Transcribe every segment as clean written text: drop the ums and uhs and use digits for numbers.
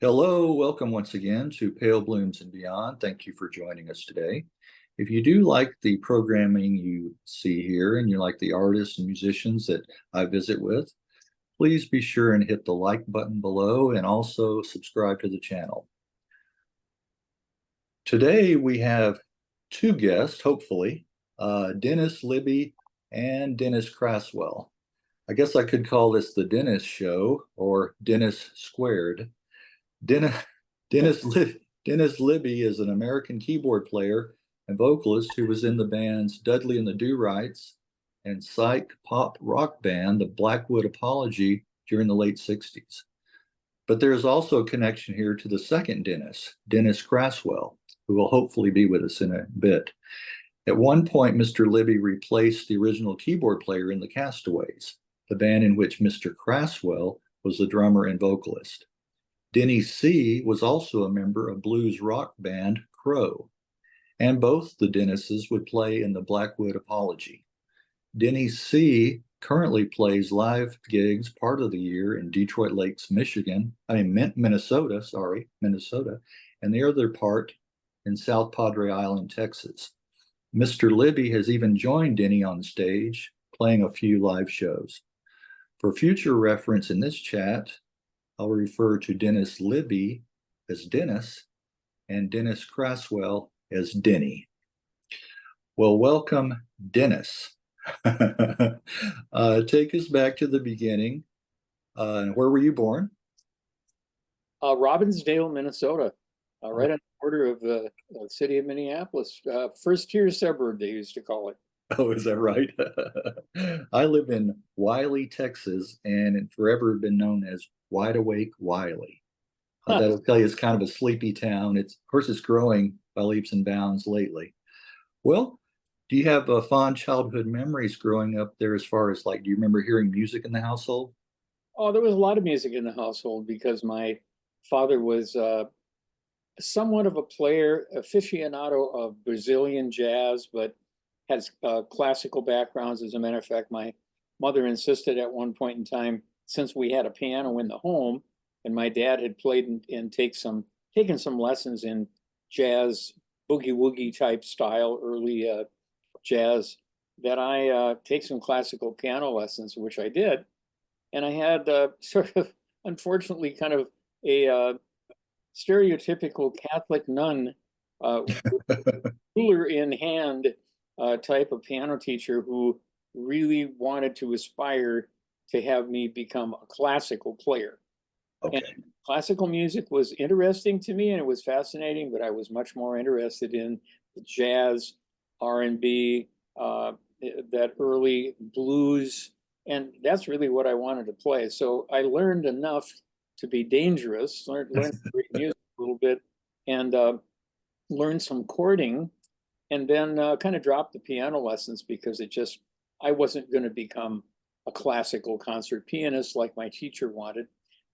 Hello, welcome once again to Pale Blooms and Beyond. Thank you for joining us today. If you do like the programming you see here and you like the artists and musicians that I visit with, please be sure and hit the like button below and also subscribe to the channel. Today we have two guests, hopefully, Dennis Libby and Dennis Craswell. I guess I could call this the Dennis Show or Dennis Squared. Dennis, Dennis Libby is an American keyboard player and vocalist who was in the bands Dudley and the Doo Rytes and psych pop rock band, the Blackwood Apology, during the late 60s. But there's also a connection here to the second Dennis, Dennis Craswell, who will hopefully be with us in a bit. At one point, Mr. Libby replaced the original keyboard player in the Castaways, the band in which Mr. Craswell was the drummer and vocalist. Denny C was also a member of blues rock band Crow, and both the Dennises would play in the Blackwood Apology. Denny C currently plays live gigs part of the year in Detroit Lakes, Minnesota, and the other part in South Padre Island, Texas. Mr. Libby has even joined Denny on stage, playing a few live shows. For future reference in this chat, I'll refer to Dennis Libby as Dennis and Dennis Craswell as Denny. Well, welcome, Dennis. Take us back to the beginning. Where were you born? Robbinsdale, Minnesota, right on the border of the city of Minneapolis. First-tier suburb, they used to call it. Oh, is that right? I live in Wiley, Texas, and forever been known as Wide Awake Wiley. That'll tell you it's kind of a sleepy town. Of course, it's growing by leaps and bounds lately. Well, do you have fond childhood memories growing up there as far as do you remember hearing music in the household? Oh, there was a lot of music in the household because my father was somewhat of a player, aficionado of Brazilian jazz, but has classical backgrounds. As a matter of fact, my mother insisted at one point in time, since we had a piano in the home, and my dad had played and taken some lessons in jazz, boogie woogie type style, early jazz, that I take some classical piano lessons, which I did. And I had sort of, unfortunately, kind of a stereotypical Catholic nun, ruler in hand type of piano teacher who really wanted to aspire to have me become a classical player. Okay. And classical music was interesting to me and it was fascinating, but I was much more interested in the jazz, R&B, that early blues, and that's really what I wanted to play. So I learned enough to be dangerous, learned to read music a little bit, and learned some chording, and then kind of dropped the piano lessons because I wasn't going to become a classical concert pianist like my teacher wanted,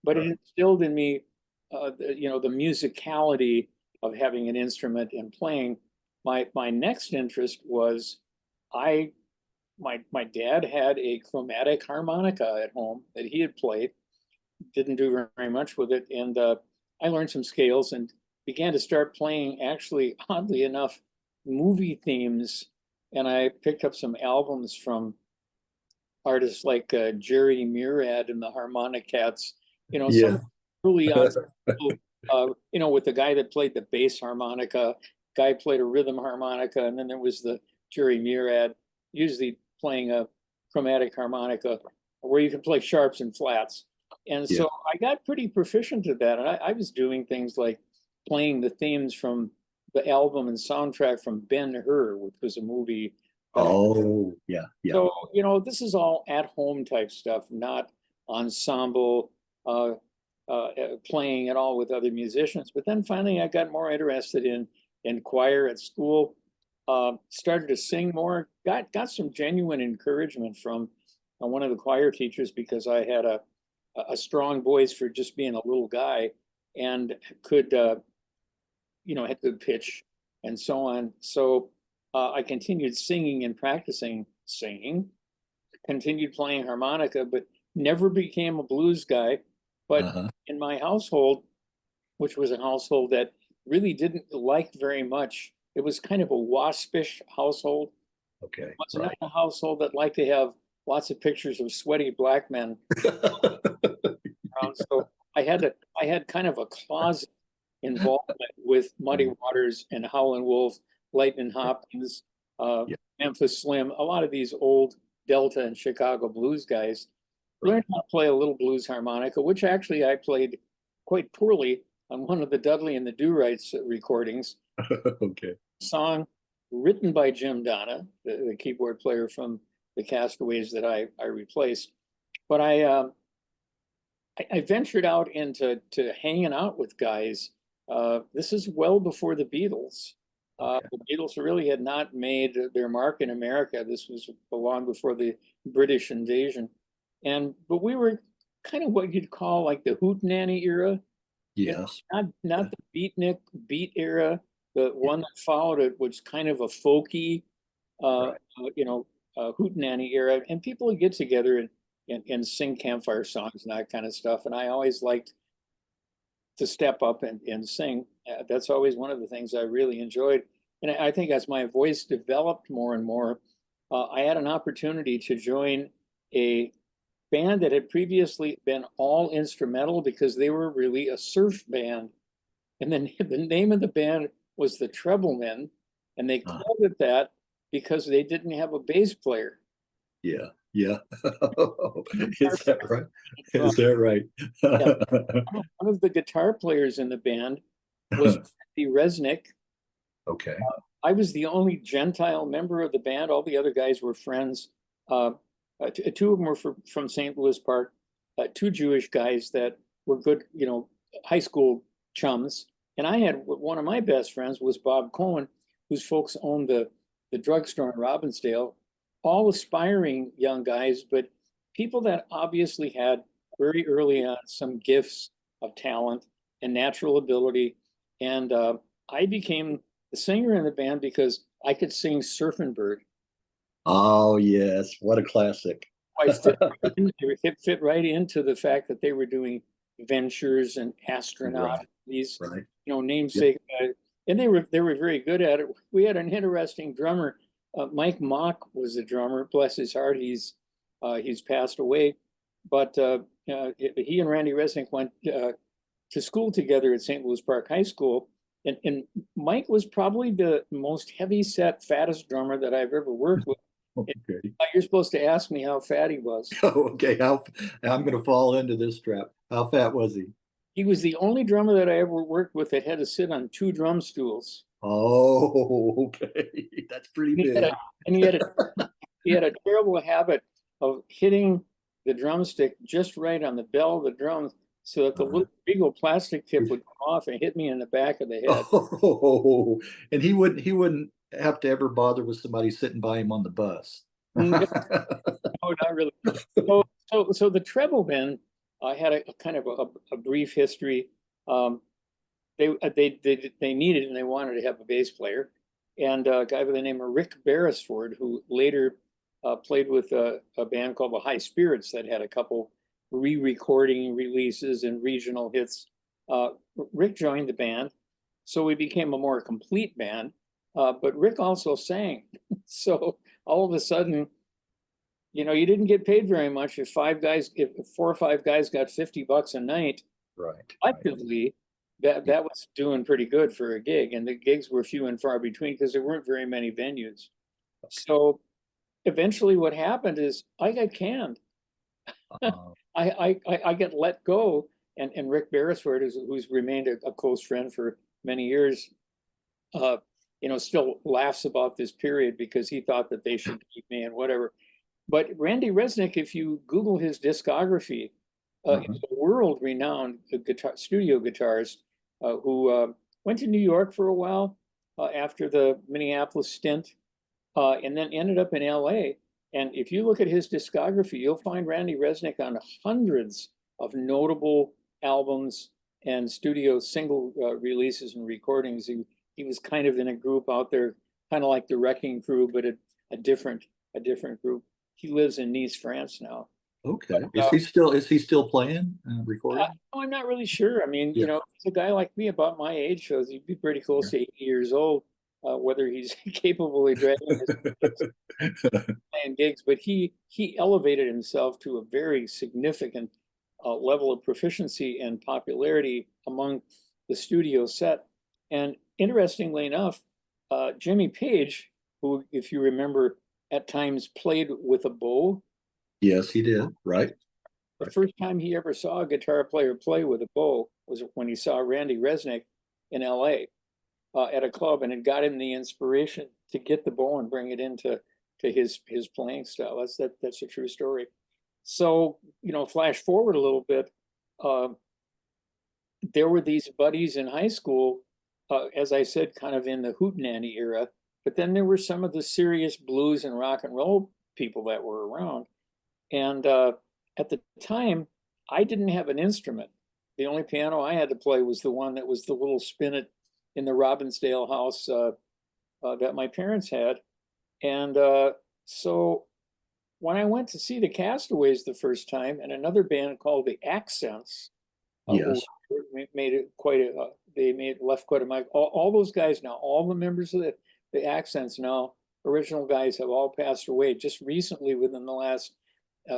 but it instilled in me, the musicality of having an instrument and playing. My next interest was my dad had a chromatic harmonica at home that he had played, didn't do very much with it, and I learned some scales and began to start playing, actually, oddly enough, movie themes, and I picked up some albums from artists like Jerry Murad and the Harmonic Cats, some early on, with the guy that played the bass harmonica, guy played a rhythm harmonica, and then there was the Jerry Murad, usually playing a chromatic harmonica where you can play sharps and flats. And so I got pretty proficient at that. And I was doing things like playing the themes from the album and soundtrack from Ben-Hur, which was a movie. Oh, yeah. So, this is all at-home type stuff, not ensemble playing at all with other musicians. But then finally I got more interested in choir at school, started to sing more, got some genuine encouragement from one of the choir teachers because I had a strong voice for just being a little guy and could, had good pitch and so on. So I continued singing and practicing singing, continued playing harmonica, but never became a blues guy. But in my household, which was a household that really didn't like very much. It was kind of a waspish household. Okay, It was right. not a household that liked to have lots of pictures of sweaty black men around. So I had kind of a closet involvement with Muddy Waters and Howlin' Wolf, Lightning Hopkins, Yeah, Memphis Slim, a lot of these old Delta and Chicago blues guys. right. Learned how to play a little blues harmonica, which actually I played quite poorly on one of the Dudley and the Doo Rytes recordings. Okay. Song written by Jim Donna, the keyboard player from the Castaways that I replaced. But I ventured out into hanging out with guys. This is well before the Beatles. Okay. The Beatles really had not made their mark in America. This was long before the British invasion, but we were kind of what you'd call like the hootenanny era. You know, Yes. not the beatnik beat era. The one that followed it was kind of a folky, Right. hootenanny era, and people would get together and sing campfire songs and that kind of stuff. And I always liked to step up and sing. That's always one of the things I really enjoyed. And I think as my voice developed more and more, I had an opportunity to join a band that had previously been all instrumental because they were really a surf band. And then the name of the band was the Treblemen, and they Uh, called it that because they didn't have a bass player. yeah. Yeah. Is that right? Is that right? Yeah, one of the guitar players in the band was Randy Resnick. Okay. I was the only Gentile member of the band. All the other guys were friends. Two of them were from St. Louis Park. Two Jewish guys that were good, high school chums. And I had one of my best friends was Bob Cohen, whose folks owned the drugstore in Robbinsdale. All aspiring young guys, but people that obviously had very early on some gifts of talent and natural ability. And I became the singer in the band because I could sing Surfing Bird. Oh, yes. What a classic. I fit right in, it fit right into the fact that they were doing ventures and astronaut, Right. these Right. Yeah. namesake, and they were very good at it. We had an interesting drummer. Mike Mock was the drummer. Bless his heart, he's passed away. But he and Randy Resnick went to school together at St. Louis Park High School. And Mike was probably the most heavy set, fattest drummer that I've ever worked with. Okay. You're supposed to ask me how fat he was. Okay. I'm going to fall into this trap. How fat was he? He was the only drummer that I ever worked with that had to sit on two drum stools. Oh, okay. That's pretty And he had big. he had a terrible habit of hitting the drumstick just right on the bell of the drum so that the Uh-huh. little Regal plastic tip would come off and hit me in the back of the head. Oh, and he wouldn't have to ever bother with somebody sitting by him on the bus. No, not really. So the treble band, I had a kind of a brief history. Um, they needed and they wanted to have a bass player, and a guy by the name of Rick Beresford, who later played with a band called the High Spirits that had a couple re-recording releases and regional hits. Rick joined the band, so we became a more complete band. But Rick also sang, so all of a sudden, you didn't get paid very much if if 4 or 5 guys got $50 a night. Right. Collectively, that was doing pretty good for a gig, and the gigs were few and far between because there weren't very many venues. So eventually, what happened is I got canned. Uh, I got let go, and Rick Beresford, who's remained a close friend for many years, uh, still laughs about this period because he thought that they should keep me and whatever. But Randy Resnick, if you Google his discography, uh-huh. is a world-renowned studio guitarist who went to New York for a while after the Minneapolis stint, and then ended up in L.A. And if you look at his discography, you'll find Randy Resnick on hundreds of notable albums and studio single releases and recordings. He was kind of in a group out there, kind of like the Wrecking Crew, but a different group. He lives in Nice, France now. Okay. Uh, Is he still playing, recording? I'm not really sure. I mean, Yeah. it's a guy like me about my age, so he'd be pretty close to 80 years old, whether he's capable of dragging his playing gigs, but he elevated himself to a very significant level of proficiency and popularity among the studio set. And interestingly enough, Jimmy Page, who, if you remember, at times played with a bow. Yes, he did. Right. The Right. first time he ever saw a guitar player play with a bow was when he saw Randy Resnick in LA at a club, and it got him the inspiration to get the bow and bring it into his playing style. That's a true story. So, flash forward a little bit. Uh, there were these buddies in high school, as I said, kind of in the hootenanny era. But then there were some of the serious blues and rock and roll people that were around. And at the time, I didn't have an instrument. The only piano I had to play was the one that was the little spinet in the Robbinsdale house that my parents had. And so when I went to see the Castaways the first time, and another band called the Accents, who Yes. made it quite a, they made left quite a mark. All those guys now, all the members of the Accents now, original guys have all passed away just recently within the last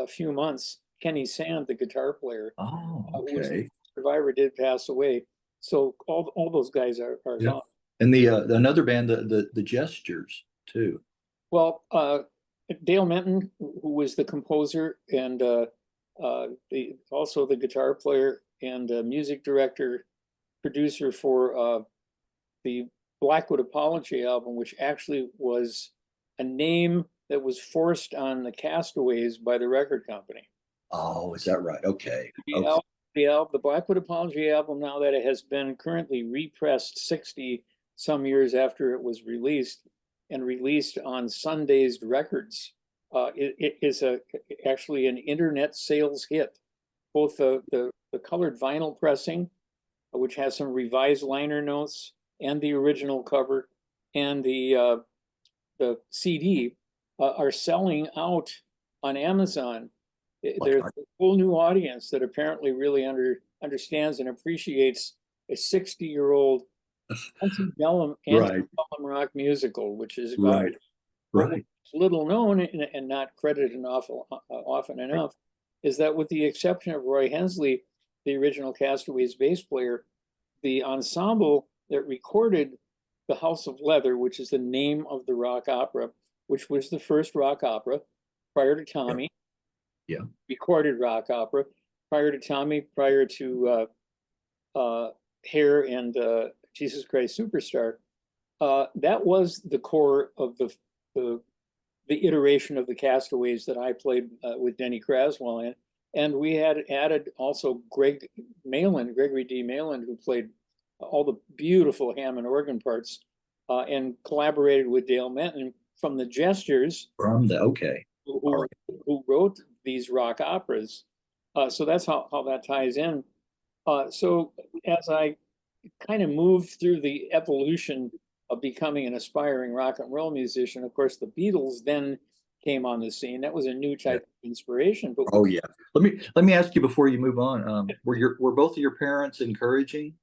few months. Kenny Sand, the guitar player, Oh, who was a okay. survivor, did pass away. So all those guys are Yeah. gone. And the another band, the Gestures too. Well, Dale Menton, who was the composer and also the guitar player and music director, producer for the Blackwood Apology album, which actually was a name that was forced on the Castaways by the record company. Oh, is that right? Okay. The Okay. the Blackwood Apology album, now that it has been currently repressed 60 some years after it was released and released on Sundazed Records, it is actually an internet sales hit. Both the colored vinyl pressing, which has some revised liner notes, and the original cover, and the CD are selling out on Amazon. There's a whole new audience that apparently really understands and appreciates a 60-year-old antebellum Right. rock musical, which is God. Right. But what's Right. little known and not credited often enough is that, with the exception of Roy Hensley, the original Castaways bass player, the ensemble that recorded The House of Leather, which is the name of the rock opera, which was the first rock opera prior to Yeah. Tommy, Yeah. recorded rock opera prior to Tommy, prior to Hair and Jesus Christ Superstar. That was the core of the iteration of the Castaways that I played with Denny Craswell in. And we had added also Gregory D. Malin, who played all the beautiful Hammond organ parts, and collaborated with Dale Menton from the Gestures, From the okay. who, who wrote these rock operas. So that's how that ties in. So as I kind of moved through the evolution of becoming an aspiring rock and roll musician, of course, the Beatles then came on the scene. That was a new type of inspiration. But Oh yeah. Let me ask you before you move on. Were both of your parents encouraging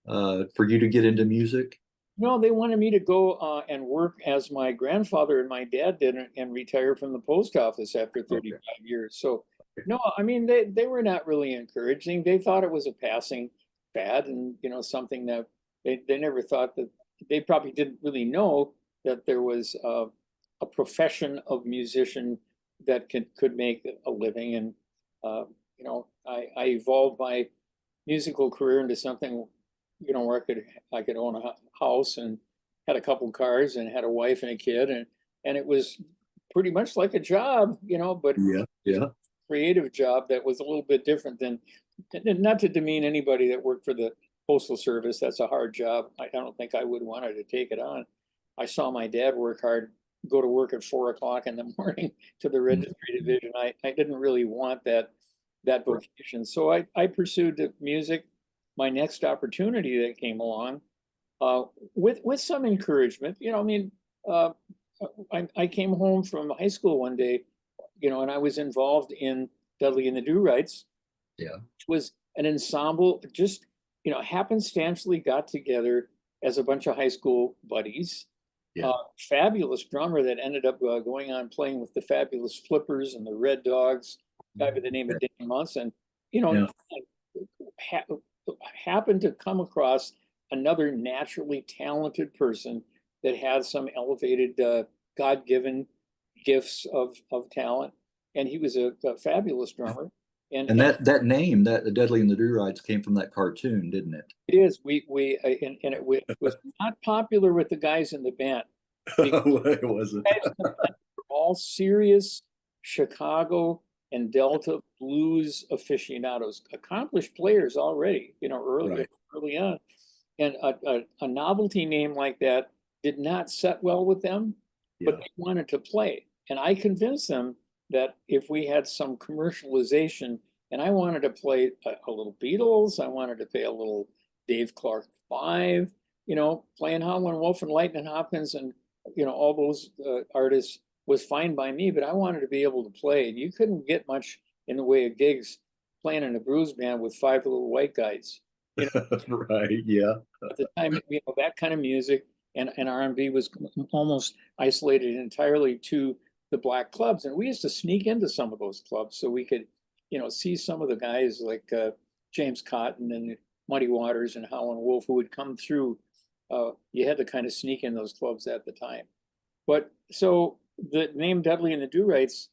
for you to get into music? no, they wanted me to go and work as my grandfather and my dad did, and retire from the post office after 35 Okay. years. So, no, I mean, they were not really encouraging. They thought it was a passing fad, and something that they never thought that, they probably didn't really know that there was a profession of musician that could make a living. And I evolved my musical career into something, where I could own a house and had a couple cars and had a wife and a kid, and it was pretty much like a job, but Yeah. Yeah. creative job that was a little bit different than, not to demean anybody that worked for the postal service. That's a hard job. I don't think I would want to take it on. I saw my dad work hard, go to work at 4 o'clock in the morning to the registry division. I didn't really want that vocation. So I pursued the music. My next opportunity that came along, with some encouragement, I mean, I came home from high school one day, and I was involved in Dudley and the Doo Rytes, Yeah. which was an ensemble, just, happenstantially got together as a bunch of high school buddies. Yeah. Fabulous drummer that ended up going on playing with the Fabulous Flippers and the Red Dogs, guy by the name of Danny Munson, Yeah. ha happened to come across another naturally talented person that had some elevated God-given gifts of talent, and he was a fabulous drummer. And that name, that the Dudley and the Do Rights, came from that cartoon, didn't it? it is and it was not popular with the guys in the band. It wasn't. All serious Chicago and Delta blues aficionados, accomplished players already, early on. And a novelty name like that did not set well with them, but they wanted to play. And I convinced them that if we had some commercialization, and I wanted to play a little Beatles, I wanted to play a little Dave Clark 5, playing Howlin' Wolf and Lightning Hopkins and, all those artists was fine by me, but I wanted to be able to play. And you couldn't get much in the way of gigs playing in a blues band with 5 little white guys. Right, yeah. At the time, that kind of music and R&B was almost isolated entirely to the black clubs. And we used to sneak into some of those clubs so we could, see some of the guys like James Cotton and Muddy Waters and Howlin' Wolf who would come through. You had to kind of sneak in those clubs at the time. But so the name Dudley and the Do Rytes,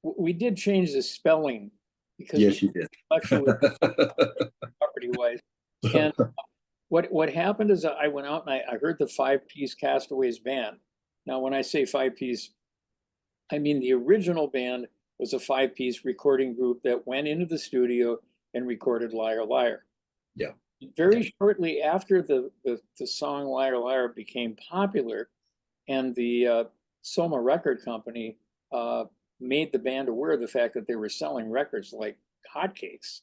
we did change the spelling because yes, you did. Property-wise. And what happened is I went out and I heard the 5-piece Castaways band. Now, when I say 5-piece, I mean the original band was a 5-piece recording group that went into the studio and recorded Liar Liar. Yeah. Very shortly after the song Liar Liar became popular, and the Soma record company made the band aware of the fact that they were selling records like hotcakes.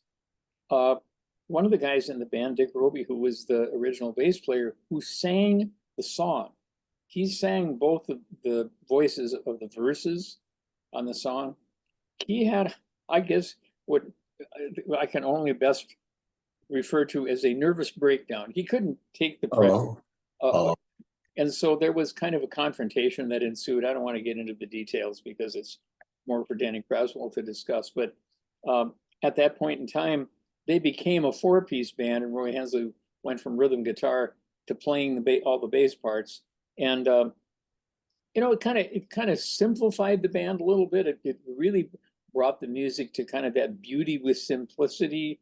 One of the guys in the band, Dick Roby, who was the original bass player, who sang the song, he sang both of the voices of the verses on the song. He had, I guess, what I can only best refer to as a nervous breakdown. He couldn't take the pressure. And so there was kind of a confrontation that ensued. I don't want to get into the details because it's more for Danny Craswell to discuss. But at that point in time, they became a 4-piece band, and Roy Hensley went from rhythm guitar to playing all the bass parts. And it kind of simplified the band a little bit. It really brought the music to kind of that beauty with simplicity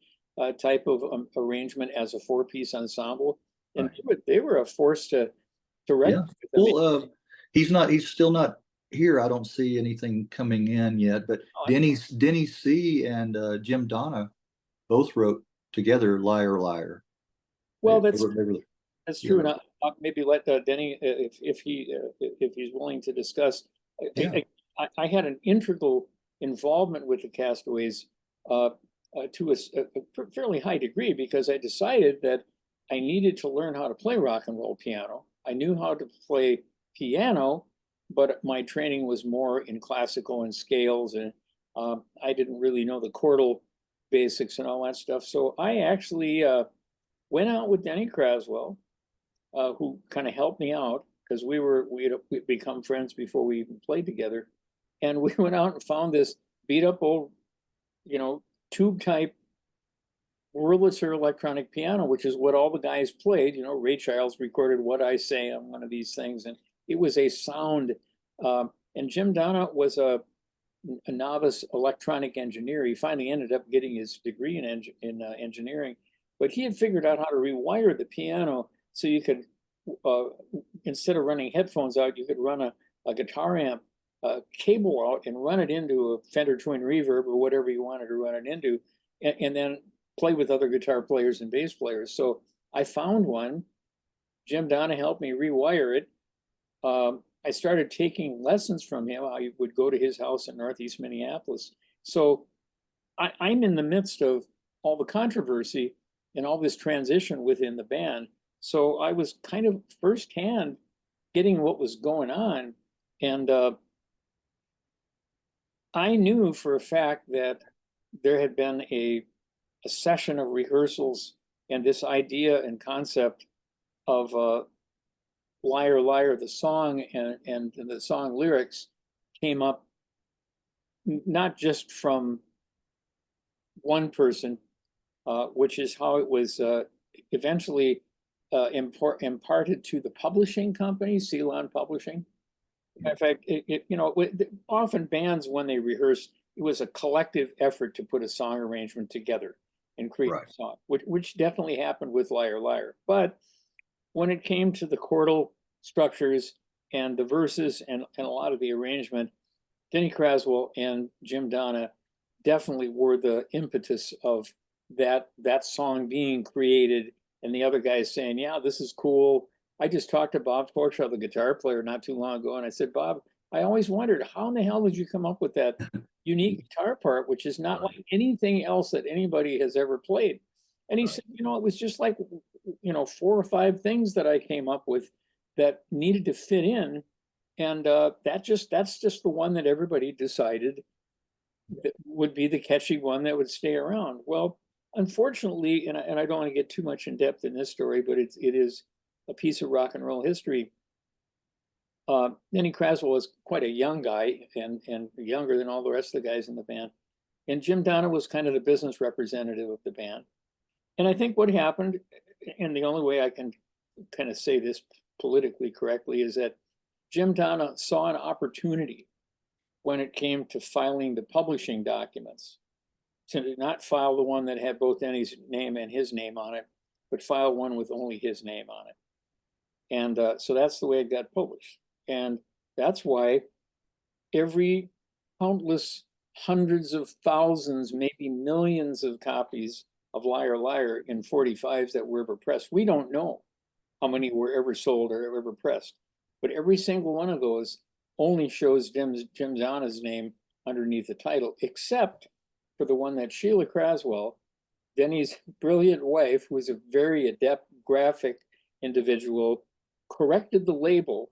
type of arrangement as a 4-piece ensemble. And they were a force to reckon with. Well, he's still not here. I don't see anything coming in yet, but Denny C and Jim Donna both wrote together Liar Liar. Well, that's true. And I'll maybe let Denny, if he's willing to discuss. I had an integral involvement with the Castaways to a fairly high degree because I decided that I needed to learn how to play rock and roll piano. I knew how to play piano, but my training was more in classical and scales, and I didn't really know the chordal basics and all that stuff. So I actually went out with Denny Craswell, who kind of helped me out because we'd become friends before we even played together, and we went out and found this beat up old, tube type Wurlitzer electronic piano, which is what all the guys played. Ray Charles recorded What I Say on one of these things, and it was a sound. And Jim Donna was a novice electronic engineer. He finally ended up getting his degree in engineering, but he had figured out how to rewire the piano so you could, instead of running headphones out, you could run a guitar amp cable out and run it into a Fender Twin Reverb or whatever you wanted to run it into, and then play with other guitar players and bass players. So I found one. Jim Donna helped me rewire it. I started taking lessons from him. I would go to his house in Northeast Minneapolis. So I'm in the midst of all the controversy and all this transition within the band. So I was kind of firsthand getting what was going on. And I knew for a fact that there had been a session of rehearsals, and this idea and concept of Liar, Liar, the song and the song lyrics came up not just from one person, which is how it was eventually imparted to the publishing company, Ceylon Publishing. In fact, often bands, when they rehearsed, it was a collective effort to put a song arrangement together and create a song, which definitely happened with Liar, Liar. But when it came to the chordal structures and the verses and a lot of the arrangement, Denny Craswell and Jim Donna definitely were the impetus of that song being created, and the other guys saying, yeah, this is cool. I just talked to Bob Forshaw, the guitar player, not too long ago, and I said, Bob, I always wondered, how in the hell did you come up with that unique guitar part, which is not like anything else that anybody has ever played? And he said, it was just like, 4 or 5 things that I came up with that needed to fit in. And that's just the one that everybody decided that would be the catchy one that would stay around. Well, unfortunately, and I don't want to get too much in depth in this story, but it is a piece of rock and roll history. Denny Craswell was quite a young guy and younger than all the rest of the guys in the band. And Jim Donna was kind of the business representative of the band. And I think what happened, and the only way I can kind of say this politically correctly, is that Jim Donna saw an opportunity when it came to filing the publishing documents to not file the one that had both Denny's name and his name on it, but file one with only his name on it. And so that's the way it got published. And that's why every countless hundreds of thousands, maybe millions of copies of Liar, Liar in 45s that were ever pressed, we don't know how many were ever sold or ever pressed, but every single one of those only shows Jim Donna's name underneath the title, except for the one that Sheila Craswell, Denny's brilliant wife, who was a very adept graphic individual, corrected the label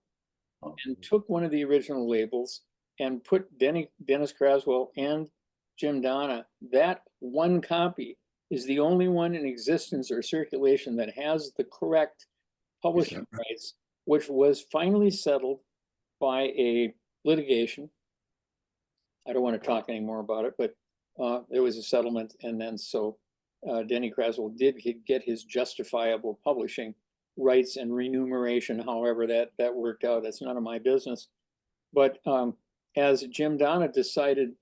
and took one of the original labels and put Dennis Craswell and Jim Donna. That one copy is the only one in existence or circulation that has the correct publishing rights, which was finally settled by a litigation. I don't want to talk anymore about it, but there was a settlement, and then so Denny Craswell did get his justifiable publishing rights and remuneration, however that worked out. That's none of my business. But as Jim Donna decided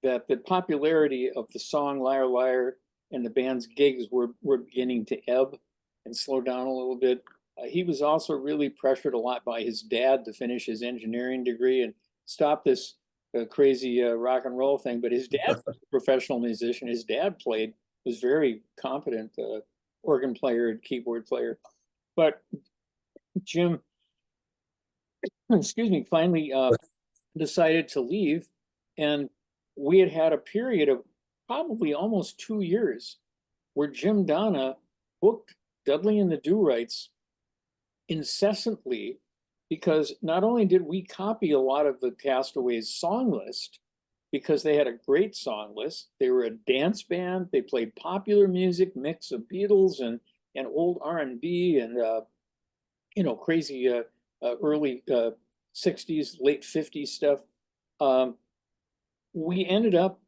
that the popularity of the song Liar, Liar and the band's gigs were beginning to ebb and slow down a little bit, he was also really pressured a lot by his dad to finish his engineering degree and stop this crazy rock and roll thing. But his dad was a professional musician. His dad was very competent organ player and keyboard player. But Jim, finally decided to leave. And we had a period of probably almost 2 years where Jim Donna booked Dudley and the Doo Rytes incessantly, because not only did we copy a lot of the Castaways song list, because they had a great song list, they were a dance band, they played popular music, mix of Beatles and old R&B and crazy early 60s, late 50s stuff. We ended up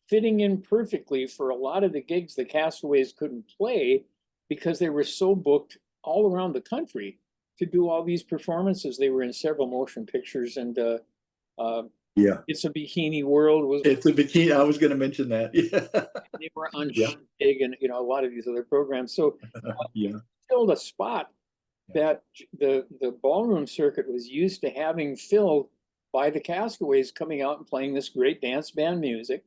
fitting in perfectly for a lot of the gigs the Castaways couldn't play because they were so booked all around the country to do all these performances. They were in several motion pictures, and It's a Bikini World It's a Bikini. I was going to mention that. They were on Big and a lot of these other programs. So filled a spot that the ballroom circuit was used to having filled by the Castaways coming out and playing this great dance band music.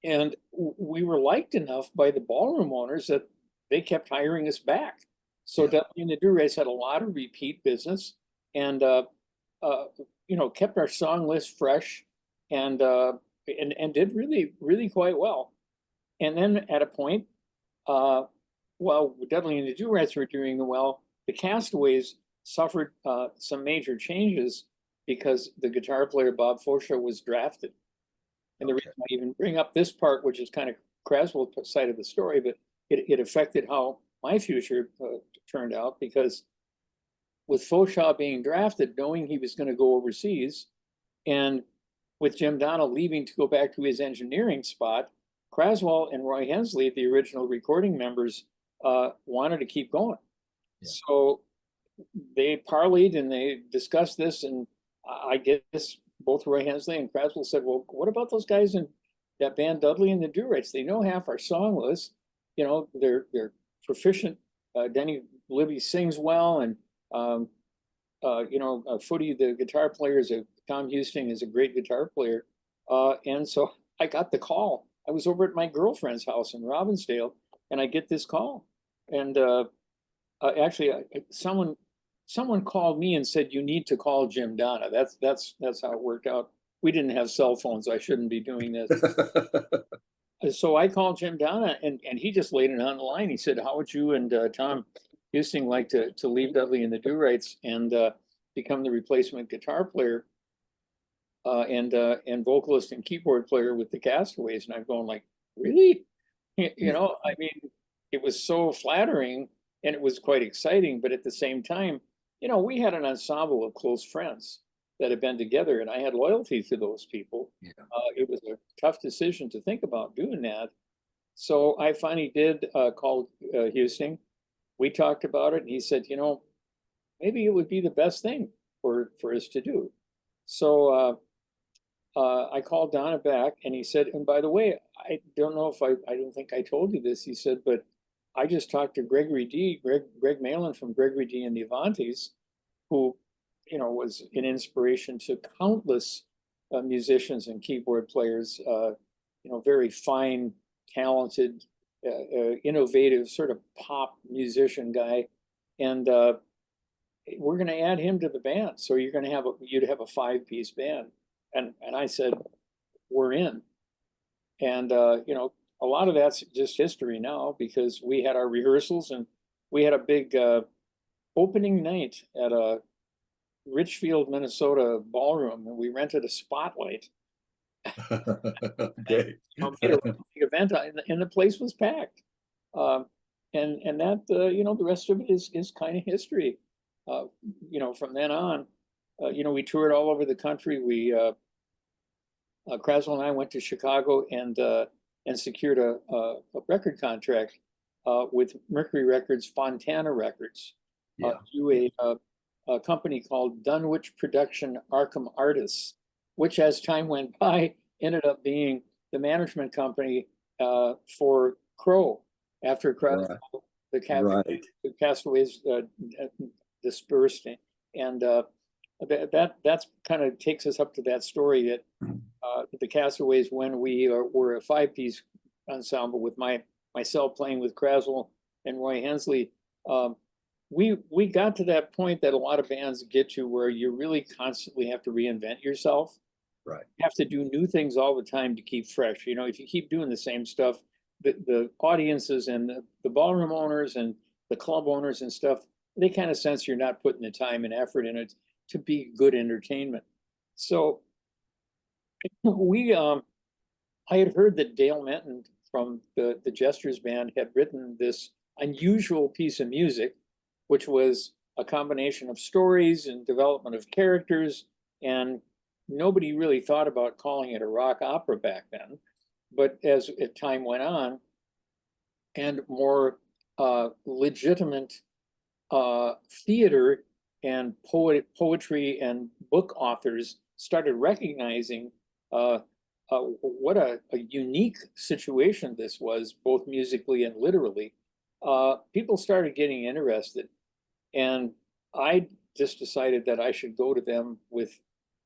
And we were liked enough by the ballroom owners that they kept hiring us back. So Dudley and the Doo Rytes had a lot of repeat business, and kept our song list fresh, and did really, really quite well. And then at a point, while Dudley and the Doo Rytes were doing well, the Castaways suffered some major changes because the guitar player Bob Forshaw was drafted. And the Okay. reason I even bring up this part, which is kind of Craswell's side of the story, but it affected how my future turned out, because with Foshaw being drafted, knowing he was going to go overseas, and with Jim Donald leaving to go back to his engineering spot, Craswell and Roy Hensley, the original recording members, wanted to keep going. Yeah. So they parleyed and they discussed this, and I guess both Roy Hensley and Craswell said, "Well, what about those guys in that band, Dudley and the Doo Rytes? They know half our song list. You know, they're proficient. Denny Libby sings well, and Footy, the guitar player, Tom Houston is a great guitar player." And so I got the call. I was over at my girlfriend's house in Robbinsdale, and I get this call, and actually, someone called me and said, "You need to call Jim Donna." That's how it worked out. We didn't have cell phones. I shouldn't be doing this. So I called Jim Donna, and he just laid it on the line. He said, "How would you and Tom Houston like to leave Dudley and the Doo Rytes and become the replacement guitar player and vocalist and keyboard player with the Castaways?" And I'm going like, "Really?" You know, I mean, it was so flattering and it was quite exciting, but at the same time, you know, we had an ensemble of close friends that had been together, and I had loyalty to those people. Yeah. It was a tough decision to think about doing that. So I finally did call Houston. We talked about it, and he said, "You know, maybe it would be the best thing for us to do." So I called Donna back, and he said, "And by the way, I don't know if I don't think I told you this." He said, "But I just talked to Greg Malin from Gregory D and the Avantis, who, you know, was an inspiration to countless musicians and keyboard players. You know, very fine, talented, innovative sort of pop musician guy, and we're going to add him to the band. So you'd have a 5-piece band." And I said, "We're in." And you know, a lot of that's just history now, because we had our rehearsals and we had a big opening night at a Richfield, Minnesota ballroom, and we rented a spotlight. And, Okay. you know, made a big event, and the place was packed. Um, and that you know, the rest of it is kind of history. Uh, you know, from then on, you know, we toured all over the country. We Craswell and I went to Chicago and secured a record contract with Mercury Records, Fontana Records, Yeah. to a company called Dunwich Production Arkham Artists, which, as time went by, ended up being the management company for Crow after Right. Right. the Castaways dispersed, and that's kind of takes us up to that story that the Castaways, when we were a 5-piece ensemble with myself playing with Craswell and Roy Hensley, we got to that point that a lot of bands get to, where you really constantly have to reinvent yourself. Right. You have to do new things all the time to keep fresh. You know, if you keep doing the same stuff, the audiences and the ballroom owners and the club owners and stuff, they kind of sense you're not putting the time and effort in it to be good entertainment. So I had heard that Dale Menton from the Jesters band had written this unusual piece of music, which was a combination of stories and development of characters, and nobody really thought about calling it a rock opera back then. But as time went on, and more legitimate theater and poetry and book authors started recognizing what a unique situation this was, both musically and literally. People started getting interested, and I just decided that I should go to them with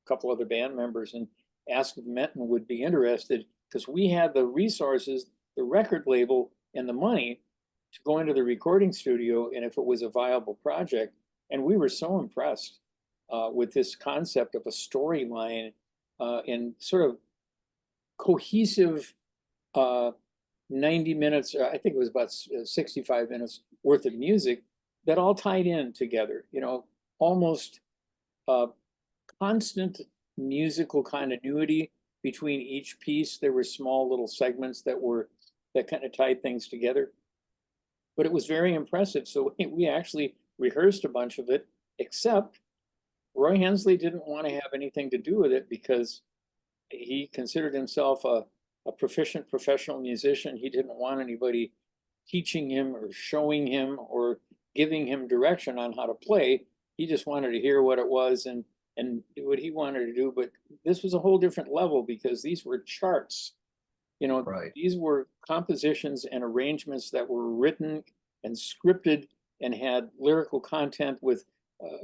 a couple other band members and ask if Menton would be interested, because we had the resources, the record label, and the money to go into the recording studio, and if it was a viable project. And we were so impressed with this concept of a storyline and sort of cohesive 90 minutes, I think it was about 65 minutes worth of music that all tied in together, you know, almost constant musical continuity between each piece, there were small little segments that kind of tied things together. But it was very impressive. So we actually rehearsed a bunch of it, except Roy Hensley didn't want to have anything to do with it because he considered himself a proficient professional musician. He didn't want anybody teaching him or showing him or giving him direction on how to play. He just wanted to hear what it was and do what he wanted to do. But this was a whole different level because these were charts. You know, Right. these were compositions and arrangements that were written and scripted and had lyrical content with,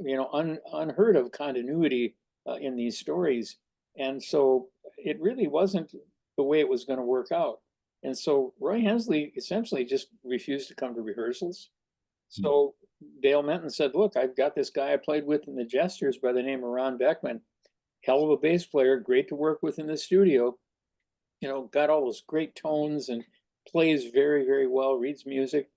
you know, unheard of continuity in these stories. And so it really wasn't the way it was going to work out. And so Roy Hensley essentially just refused to come to rehearsals. So Dale Menton said, look, I've got this guy I played with in the Jesters by the name of Ron Beckman, hell of a bass player, great to work with in the studio. You know, got all those great tones and plays very, very well, reads music.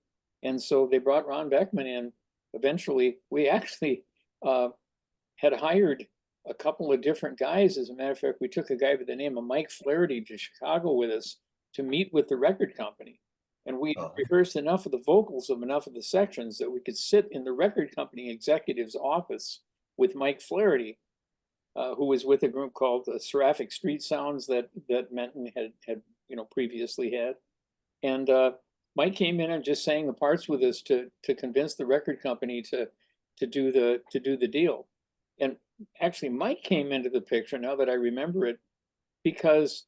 And so they brought Ron Beckman in. Eventually, we actually had hired a couple of different guys. As a matter of fact, we took a guy by the name of Mike Flaherty to Chicago with us to meet with the record company. And we rehearsed enough of the vocals of enough of the sections that we could sit in the record company executive's office with Mike Flaherty, who was with a group called Seraphic Street Sounds that Menton had you know previously had. And Mike came in and just sang the parts with us to convince the record company to do the deal. And actually, Mike came into the picture, now that I remember it, because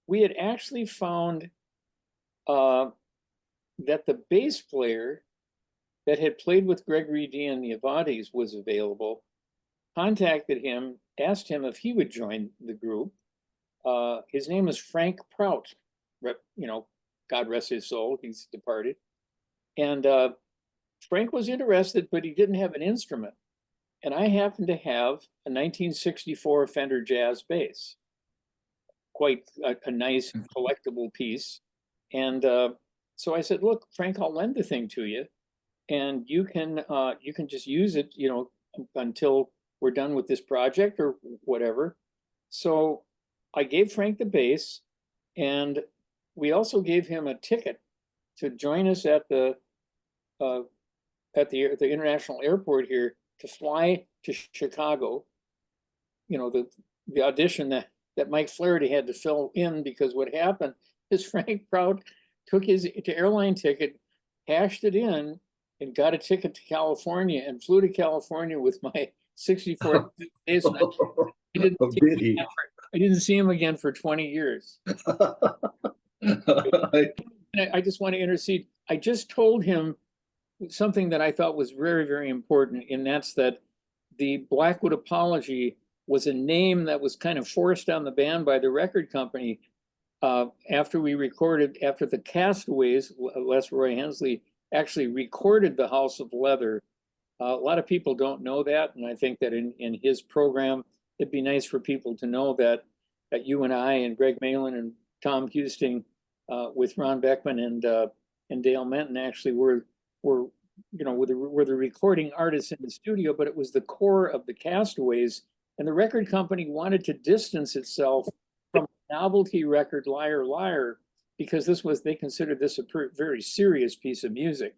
we had actually found that the bass player that had played with Gregory D and the Avantis was available, contacted him, asked him if he would join the group. His name is Frank Prout, you know, God rest his soul, he's departed. And Frank was interested, but he didn't have an instrument. And I happened to have a 1964 Fender Jazz bass, quite a nice collectible piece. And so I said, look, Frank, I'll lend the thing to you, and you can just use it, you know, until we're done with this project or whatever. So I gave Frank the bass, and we also gave him a ticket to join us at the international airport here to fly to Chicago. You know, the audition that Mike Flaherty had to fill in, because what happened is Frank Prout took his airline ticket, cashed it in, and got a ticket to California and flew to California with my 64 bass. I didn't see him again for 20 years. I just want to intercede. I just told him something that I thought was very, very important, and that's that the Blackwood Apology was a name that was kind of forced on the band by the record company. After the Castaways, Les Roy Hensley actually recorded The House of Leather. A lot of people don't know that, and I think that in his program, it'd be nice for people to know that you and I and Greg Malin and Tom Husting with Ron Beckman and Dale Menton actually were the recording artists in the studio, but it was the core of the Castaways, and the record company wanted to distance itself from a novelty record, Liar Liar, because they considered this a very serious piece of music.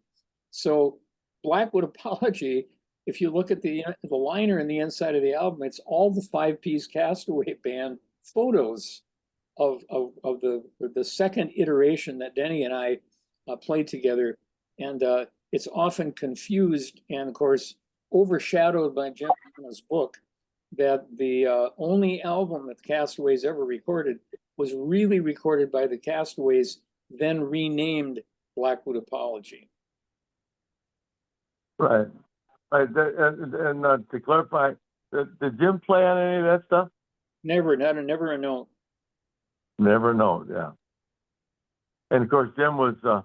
So Blackwood Apology, if you look at the liner in the inside of the album, it's all the 5-piece Castaway band photos of the second iteration that Denny and I played together. And it's often confused and, of course, overshadowed by Jim Hanna's book, that the only album that the Castaways ever recorded was really recorded by the Castaways, then renamed Blackwood Apology. Right. And to clarify, did Jim play on any of that stuff? Never a note. Never know, yeah. And of course, Jim was the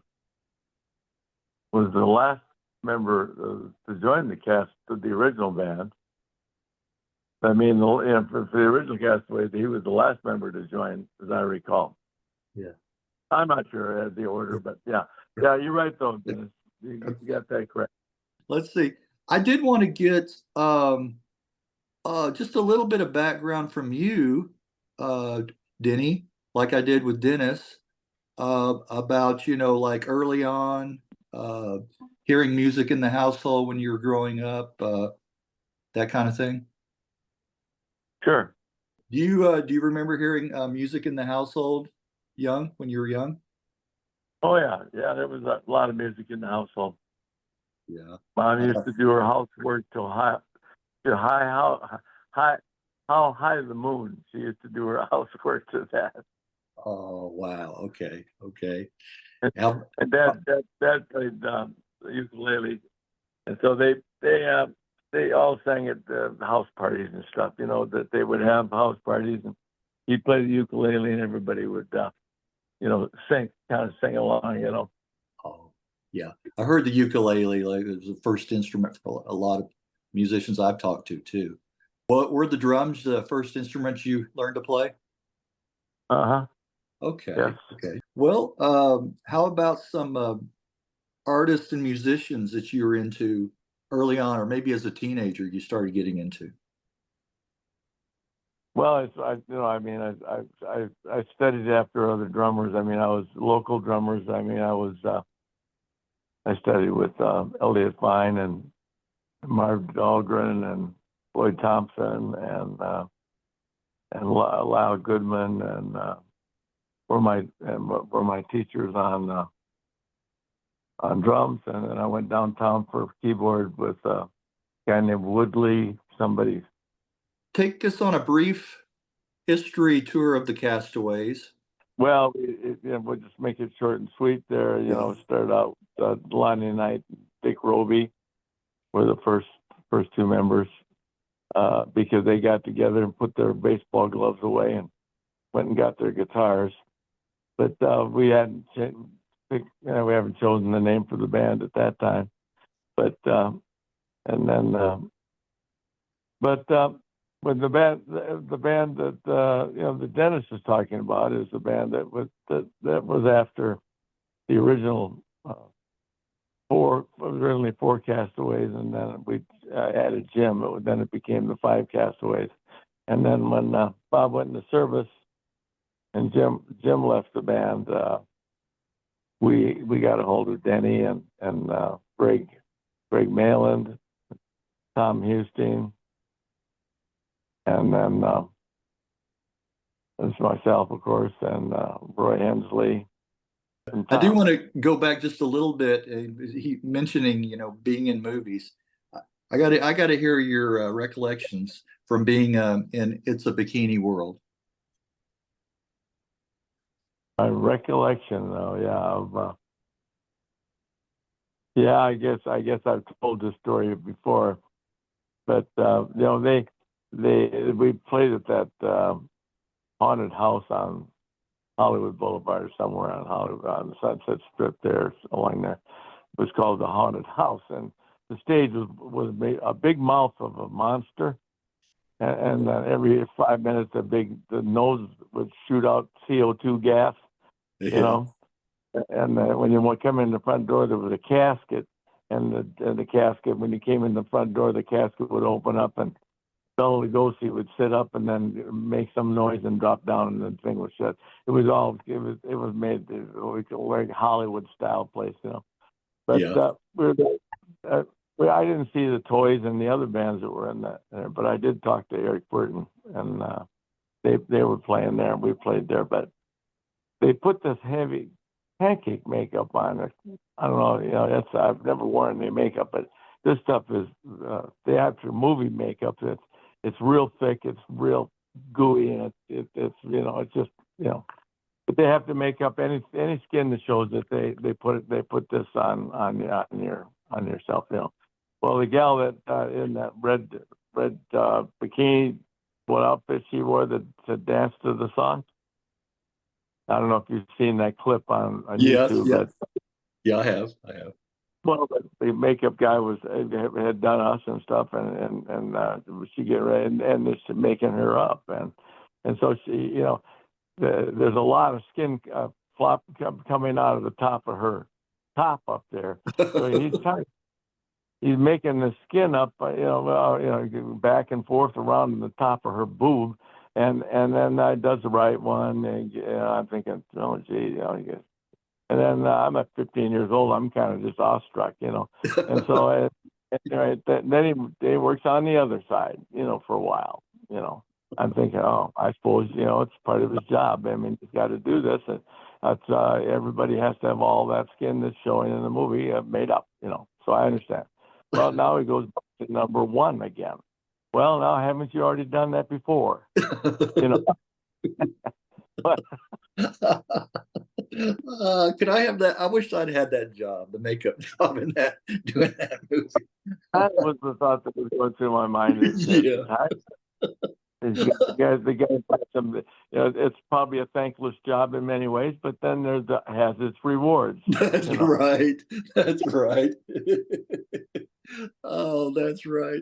last member to join the cast of the original band. I mean, for the original Castaways, he was the last member to join, as I recall. Yeah. I'm not sure I had the order, but yeah, you're right though, Dennis. You got that correct. Let's see. I did want to get just a little bit of background from you. Denny, like I did with Dennis, about, like early on, uh, hearing music in the household when you were growing up, that kind of thing? Sure. Do you remember hearing music in the household when you were young? Oh yeah, yeah. There was a lot of music in the household. Yeah. Mom used to do her housework till high, how high the moon. She used to do her housework to that. Oh, wow. Okay. Okay. And, How, and dad played the ukulele, and so they all sang at the house parties and stuff. You know that they would have house parties, and he'd play the ukulele, and everybody would sing along. You know. oh, yeah. I heard the ukulele, like it was the first instrument for a lot of musicians I've talked to too. What were the drums the first instruments you learned to play? Uh huh. Okay. Yes. Okay. Well, how about some artists and musicians that you were into early on, or maybe as a teenager you started getting into? Well, I studied after other drummers. I mean, I was local drummers. I mean, I studied with Elliot Fine and Marv Dahlgren and Floyd Thompson and Lyle Goodman and were my teachers on drums. And then I went downtown for keyboard with a guy named Woodley. Somebody. Take us on a brief history tour of the Castaways. Well, we'll just make it short and sweet. There, Yeah. started out Lonnie Knight, Dick Roby were the first two members because they got together and put their baseball gloves away and went and got their guitars. But we haven't chosen the name for the band at that time. But and then when the band that that Dennis is talking about is the band that was after the original originally four Castaways, and then we added Jim. Then it became the five Castaways. And then when Bob went into service and Jim left the band, we got a hold of Denny and Greg Mayland, Tom Husting, and then there's myself, of course, and Roy Hensley. I do want to go back just a little bit. He mentioning, being in movies. I got to hear your recollections from being in It's a Bikini World. My recollection, though, I guess I've told this story before, but we played at that haunted house on Hollywood Boulevard or somewhere on Hollywood on the Sunset Strip there along there. It was called the Haunted House, and the stage was a big mouth of a monster, and every 5 minutes the nose would shoot out CO2 gas, Yeah. And when you come in the front door, there was a casket, and the casket, when you came in the front door, the casket would open up, and Bela Lugosi would sit up and then make some noise and drop down, and the thing was shut. It was made like Hollywood style place, But Yeah. I didn't see the Toys and the other bands that were in that, but I did talk to Eric Burton, and they were playing there, and we played there. But they put this heavy pancake makeup on it. I don't know, I've never worn any makeup, but this stuff is the actual movie makeup. It's real thick, it's real gooey, and it's just. But they have to make up any skin that shows that they put this on yourself. Well, the gal that in that red bikini, what outfit she wore to dance to the song. I don't know if you've seen that clip on Yes. YouTube. Yeah. But, Yeah, I have. well, the makeup guy had done us and stuff, and she get ready and this making her up, and so she, there's a lot of skin flop coming out of the top of her top up there. So he's making the skin up, back and forth around the top of her boob, and then I does the right one, and I'm thinking, oh gee, I guess. And then I'm at 15 years old. I'm kind of just awestruck, And so then he works on the other side, for a while. I'm thinking, oh, I suppose it's part of his job. I mean, he's got to do this, and that's everybody has to have all that skin that's showing in the movie made up, So I understand. Well, now he goes back to number one again. Well, now haven't you already done that before? Could I have that? I wish I'd had that job, the makeup job in doing that movie. That was the thought that was going through my mind. Yeah. The guy some, it's probably a thankless job in many ways, but then has its rewards. That's right. That's right. Oh, that's right.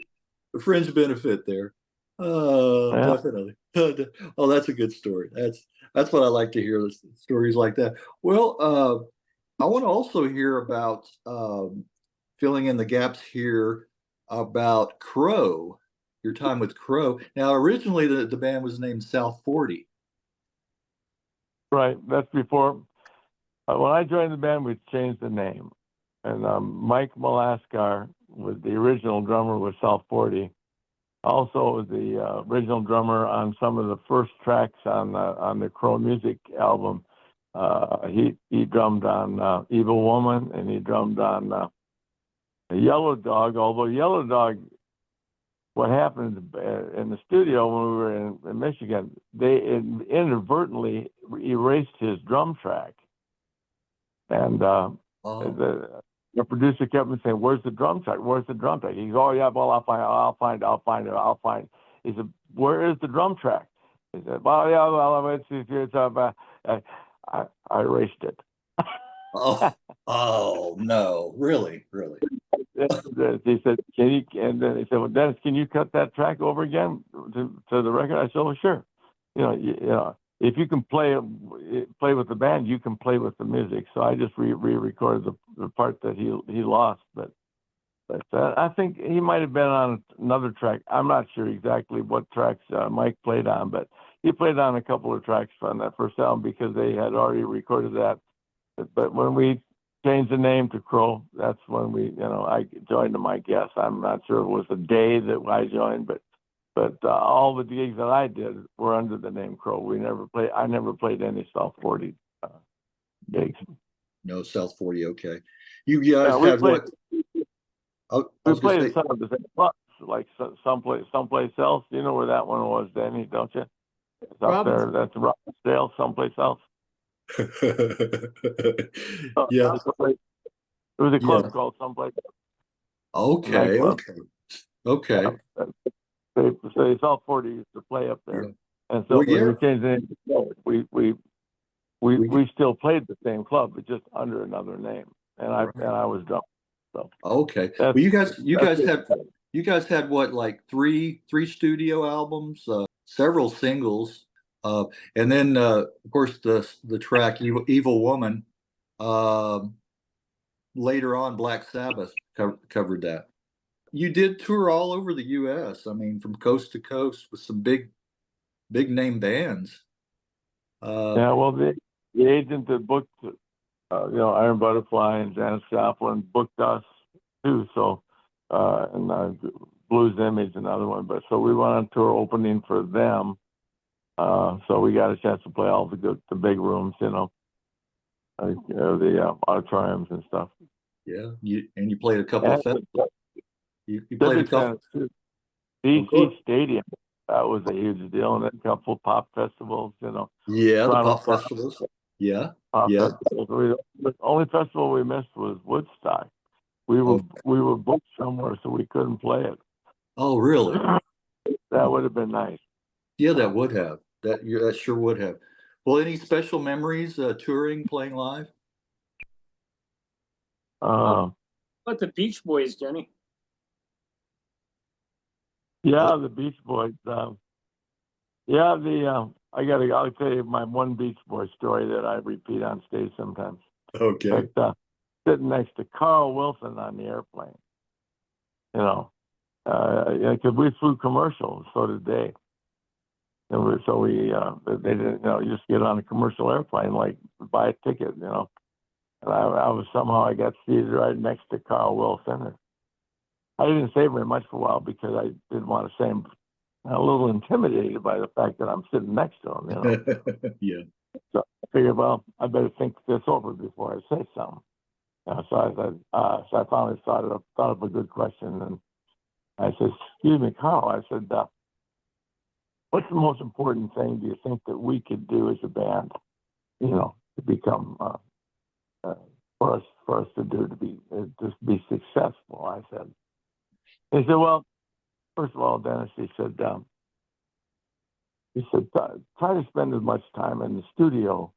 The fringe benefit there. Oh, yeah. Definitely. Oh, that's a good story. That's what I like to hear, stories like that. Well, I want to also hear about filling in the gaps here about Crow, your time with Crow. Now, originally the band was named South 40. Right. That's before. When I joined the band, we changed the name. And Mike Malaskar was the original drummer with South 40. Also, the original drummer on some of the first tracks on the Crow Music album. He drummed on Evil Woman, and he drummed on Yellow Dog. Although Yellow Dog, what happened in the studio when we were in Michigan, they inadvertently erased his drum track, and the producer kept saying, "Where's the drum track? Where's the drum track?" He goes, "Oh yeah, well I'll find it." He said, "Where is the drum track?" He said, "Well yeah, I erased it." Oh no, really? He said, "Can you?" And then he said, "Well, Dennis, can you cut that track over again to the record?" I said, "Well, sure." If you can play with the band, you can play with the music. So I just re-recorded the part that he lost. But I think he might have been on another track. I'm not sure exactly what tracks Mike played on, but he played on a couple of tracks on that first album because they had already recorded that. But when we changed the name to Crow, that's when I joined them, I guess. I'm not sure it was the day that I joined, but all the gigs that I did were under the name Crow. I never played any South 40 gigs. No South 40. Okay. You guys had what? We played in some of the same clubs, like someplace else. You know where that one was, Danny, don't you? It's up there. That's Robbinsdale, someplace else. Yeah. It was a club called Someplace. Okay. Okay. They South 40 used to play up there, and so when we changed the name, we still played the same club, but just under another name, and I was drunk. So okay, well, you guys had what, like three studio albums, several singles, and then of course the track Evil Woman. Later on, Black Sabbath covered that. You did tour all over the U.S. I mean, from coast to coast with some big name bands. Well, the agent that booked, Iron Butterfly and Janis Joplin booked us too. So, and Blues Image, another one. But so we went on tour opening for them. So we got a chance to play all the big rooms, the auditoriums and stuff. Yeah, you played a couple of festivals. You played a couple. DC Stadium. That was a huge deal, and then a couple of pop festivals. Yeah, the pop festivals. Yeah, festivals. The only festival we missed was Woodstock. We were booked somewhere, so we couldn't play it. Oh, really? That would have been nice. Yeah, that would have. That sure would have. Well, any special memories touring, playing live? What the Beach Boys, Denny? Yeah, the Beach Boys. I'll tell you my one Beach Boy story that I repeat on stage sometimes. Okay. In fact, sitting next to Carl Wilson on the airplane. Because we flew commercial, so did they. they didn't, you just get on a commercial airplane, like buy a ticket, And I got seated right next to Carl Wilson. And I didn't say very much for a while because I didn't want to say I'm a little intimidated by the fact that I'm sitting next to him, Yeah. So I figured, well, I better think this over before I say something. So I said, so I finally thought of a good question, and I said, "Excuse me, Carl." I said, "What's the most important thing do you think that we could do as a band, to become for us to do to be successful?" I said. He said, "Well, first of all, Dennis," he said, "try to spend as much time in the studio,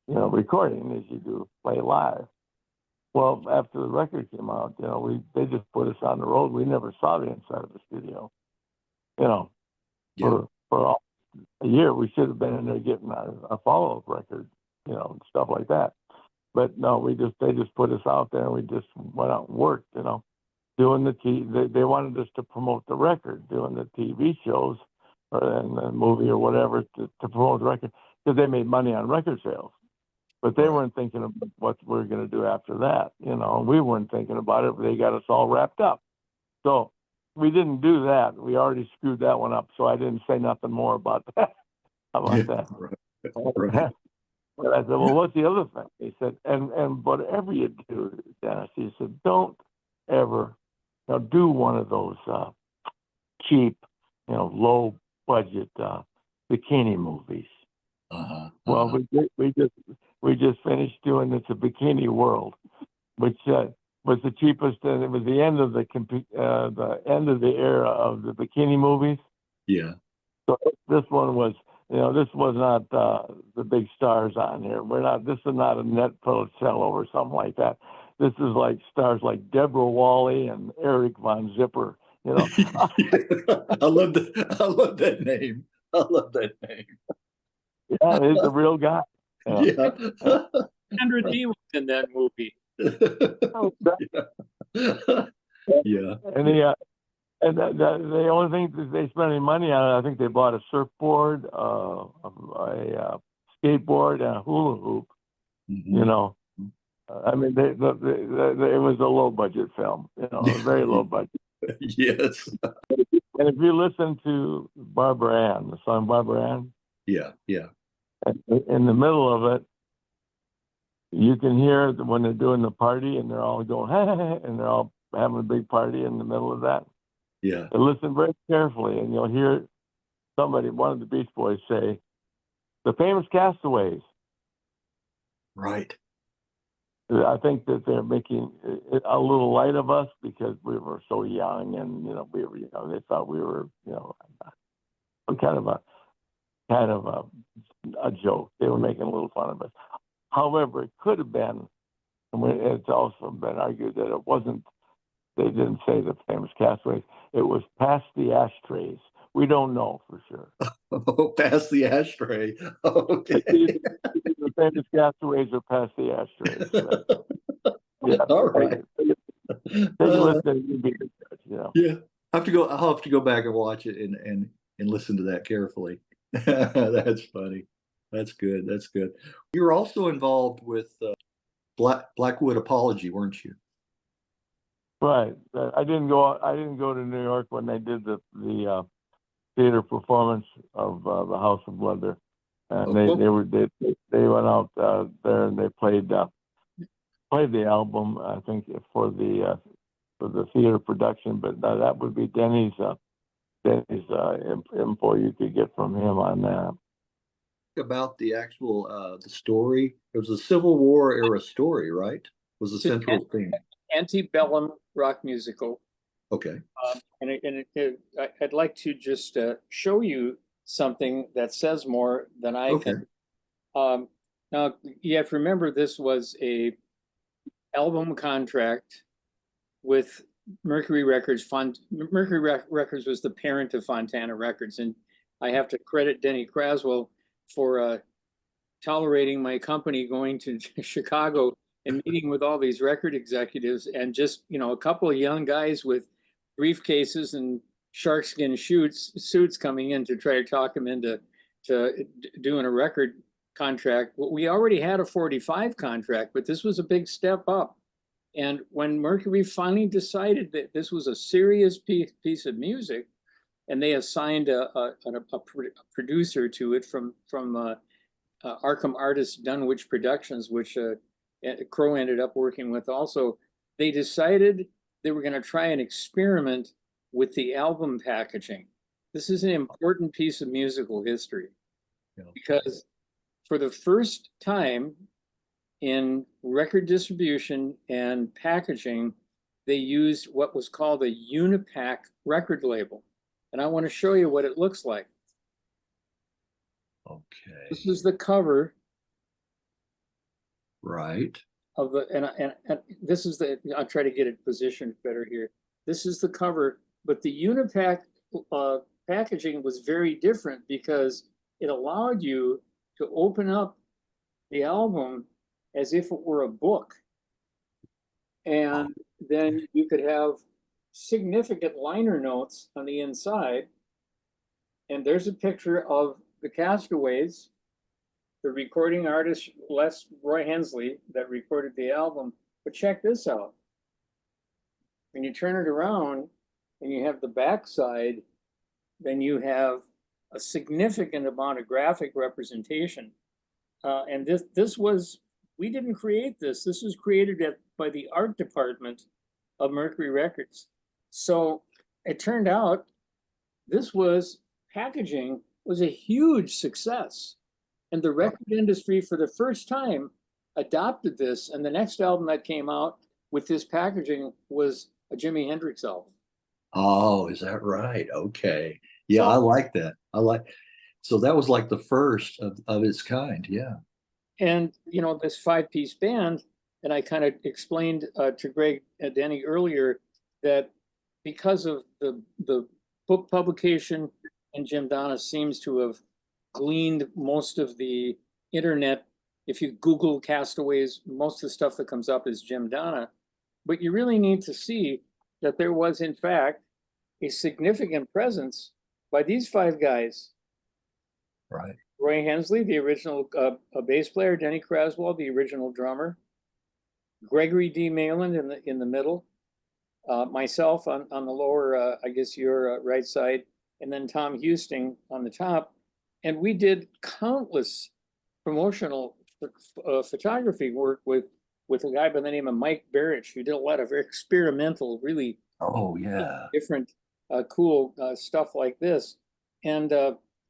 recording as you do play live." Well, after the record came out, they just put us on the road. We never saw the inside of the studio. Yeah. For all a year, we should have been in there getting a follow-up record, and stuff like that. But no, they just put us out there, and we just went out and worked, doing they wanted us to promote the record, doing the TV shows and the movie or whatever to promote the record, because they made money on record sales. But they weren't thinking of what we're going to do after that, We weren't thinking about it. They got us all wrapped up. So we didn't do that. We already screwed that one up. So I didn't say nothing more about that. How about that? Right. And I said, "Well, what's the other thing?" He said, and whatever you do, Dennis, he said, "don't ever do one of those cheap, low budget bikini movies." Well, we just finished doing It's a Bikini World, which was the cheapest, and it was the end of the era of the bikini movies. Yeah. So this one was, this was not the big stars on here. This is not a Net Pelicello or something like that. This is like stars like Deborah Wally and Eric Von Zipper. I love that name. I love that name. Yeah, he's a real guy. Yeah. Sandra Dee was in that movie. Yeah. And the only thing that they spent any money on, I think they bought a surfboard, a skateboard, and a hula hoop. Mm-hmm. I mean, it was a low budget film. A very low budget. Yes. And if you listen to Barbara Ann, the song Barbara Ann, Yeah. in the middle of it, you can hear when they're doing the party and they're all going, "Hey," and they're all having a big party in the middle of that. Yeah. And listen very carefully, and you'll hear one of the Beach Boys say, "The famous Castaways." Right. I think that they're making it a little light of us because we were so young, and we were, they thought we were, kind of a joke. They were making a little fun of us. However, it could have been, and it's also been argued that it wasn't. They didn't say the famous Castaways. It was Past the Ashtrays. We don't know for sure. Oh, Past the Ashtray. Okay. The famous Castaways or Past the Ashtrays. Yeah. All right. Take a listen and you'll be the judge, Yeah. I'll have to go back and watch it and listen to that carefully. That's funny. That's good. That's good. You were also involved with Blackwood Apology, weren't you? Right. I didn't go to New York when they did the theater performance of the House of Leather, and they went out there and they played the album. I think for the theater production, but that would be Denny's info you could get from him on that. About the actual the story. It was a Civil War era story, right? Was the central theme. Antebellum rock musical. Okay. I'd like to just show you something that says more than I can. Now, you have to remember this was a album contract with Mercury Records. Mercury Records was the parent of Fontana Records, and I have to credit Denny Craswell for tolerating my company going to Chicago and meeting with all these record executives, and just a couple of young guys with briefcases and sharkskin suits coming in to try to talk him into doing a record contract. Well, we already had a 45 contract, but this was a big step up. And when Mercury finally decided that this was a serious piece of music, and they assigned a producer to it from Arkham Artists Dunwich Productions, which Crow ended up working with also, they decided they were going to try and experiment with the album packaging. This is an important piece of musical history, because for the first time in record distribution and packaging, they used what was called a Unipack record label. And I want to show you what it looks like. Okay. This is the cover. Right. Of the and this is the, I'll try to get it positioned better here. This is the cover, but the Unipack packaging was very different because it allowed you to open up the album as if it were a book. And then you could have significant liner notes on the inside. And there's a picture of the Castaways, the recording artist Roy Hensley that recorded the album. But check this out. When you turn it around and you have the backside, then you have a significant amount of graphic representation. And this was, we didn't create this. This was created by the art department of Mercury Records. So it turned out this packaging was a huge success. And the record industry, for the first time, adopted this. And the next album that came out with this packaging was a Jimi Hendrix album. Oh, is that right? Okay. Yeah, I like that. So that was like the first of its kind. Yeah. And, you know, this 5-piece band, and I kind of explained to Greg and Denny earlier that because of the book publication, and Jim Donna seems to have gleaned most of the internet. If you Google Castaways, most of the stuff that comes up is Jim Donna. But you really need to see that there was, in fact, a significant presence by these 5 guys. Right. Roy Hensley, the original bass player, Denny Craswell, the original drummer, Gregory D. Mayland in the middle, myself on the lower, I guess your right side, and then Tom Husting on the top. And we did countless promotional photography work with a guy by the name of Mike Barrich, who did a lot of experimental, really different, cool stuff like this. And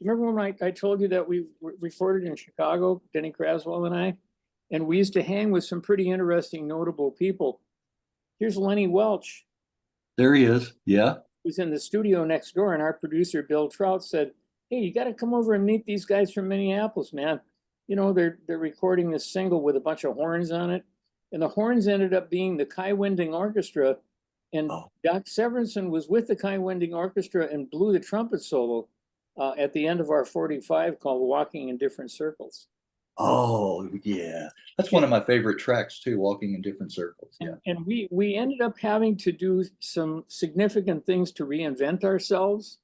remember when I told you that we recorded in Chicago, Denny Craswell and I? And we used to hang with some pretty interesting, notable people. Here's Lenny Welch. There he is. Yeah. He was in the studio next door, and our producer, Bill Trout, said, "Hey, you got to come over and meet these guys from Minneapolis, man. You know, they're recording this single with a bunch of horns on it." And the horns ended up being the Kai Winding Orchestra. And Doc Severinsen was with the Kai Winding Orchestra and blew the trumpet solo at the end of our 45 called Walking in Different Circles. Oh, yeah. That's one of my favorite tracks too, Walking in Different Circles. Yeah. And we ended up having to do some significant things to reinvent ourselves.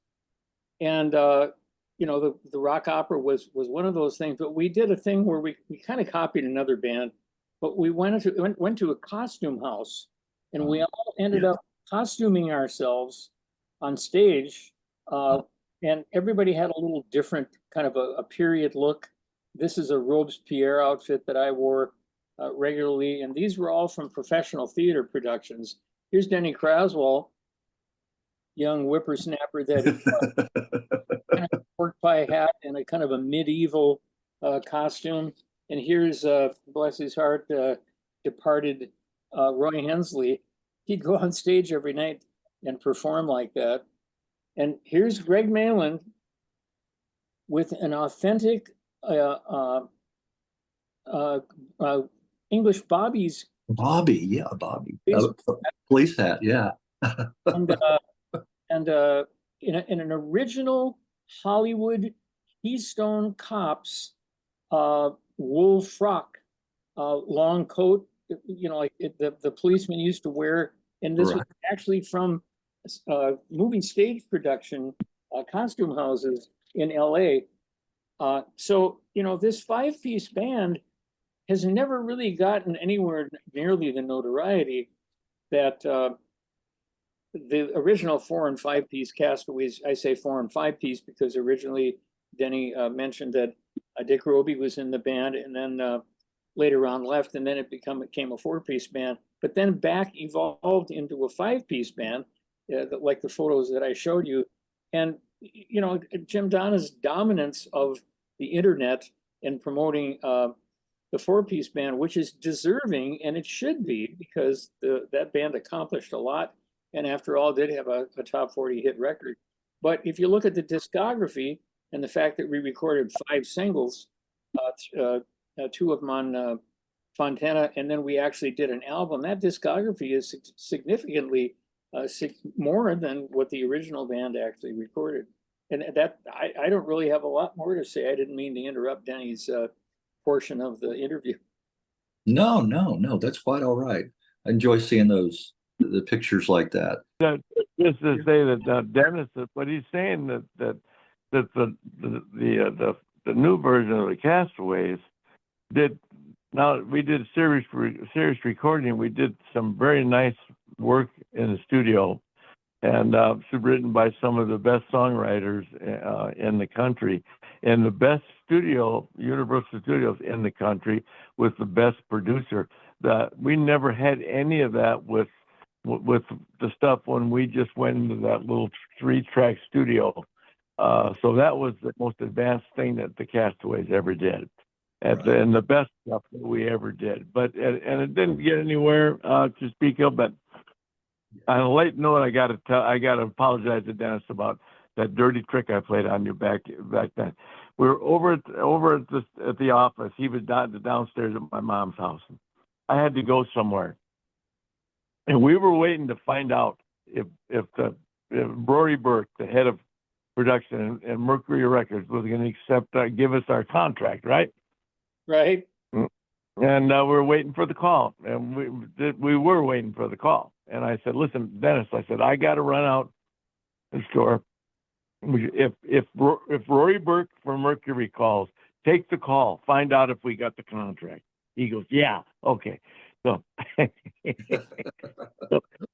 And, you know, the rock opera was one of those things, but we did a thing where we kind of copied another band, but we went to a costume house, and we all ended up costuming ourselves on stage. And everybody had a little different kind of a period look. This is a Robespierre outfit that I wore regularly, and these were all from professional theater productions. Here's Denny Craswell, young whippersnapper that kind of pork pie hat and a kind of a medieval costume. And here's, bless his heart, departed Roy Hensley. He'd go on stage every night and perform like that. And here's Greg Mayland with an authentic English Bobby's. Bobby, yeah, Bobby. Police hat, yeah. and in an original Hollywood Keystone Cops wool frock, long coat, you know, like the policemen used to wear. And this was actually from movie stage production costume houses in LA. So, you know, this 5-piece band has never really gotten anywhere nearly the notoriety that the original 4 and 5-piece Castaways. I say 4 and 5-piece because originally Denny mentioned that Dick Roby was in the band, and then later on left, and then it became a 4-piece band. But then back evolved into a 5-piece band, like the photos that I showed you. And you know, Jim Donna's dominance of the internet in promoting the 4-piece band, which is deserving, and it should be, because that band accomplished a lot, and after all, did have a top 40 hit record. But if you look at the discography and the fact that we recorded 5 singles, 2 of them on Fontana, and then we actually did an album, that discography is significantly more than what the original band actually recorded. And that I don't really have a lot more to say. I didn't mean to interrupt Denny's portion of the interview. No, that's quite all right. I enjoy seeing the pictures like that. Just to say that Dennis, what he's saying that the new version of the Castaways did. Now we did serious recording. We did some very nice work in the studio, and it's written by some of the best songwriters in the country, and the best studio, Universal Studios in the country, with the best producer. That we never had any of that with the stuff when we just went into that little 3-track studio. So that was the most advanced thing that the Castaways ever did. And the best stuff that we ever did. But and it didn't get anywhere to speak of. But on a light note, I got to apologize to Dennis about that dirty trick I played on you back then. We were over at the office. He was downstairs at my mom's house. I had to go somewhere, and we were waiting to find out if Rory Burke, the head of production and Mercury Records, was going to give us our contract, right? Right. And we're waiting for the call, and we were waiting for the call. And I said, "Listen, Dennis," I said, "I got to run out the store. If Rory Burke from Mercury calls, take the call. Find out if we got the contract." He goes, "Yeah, okay." So I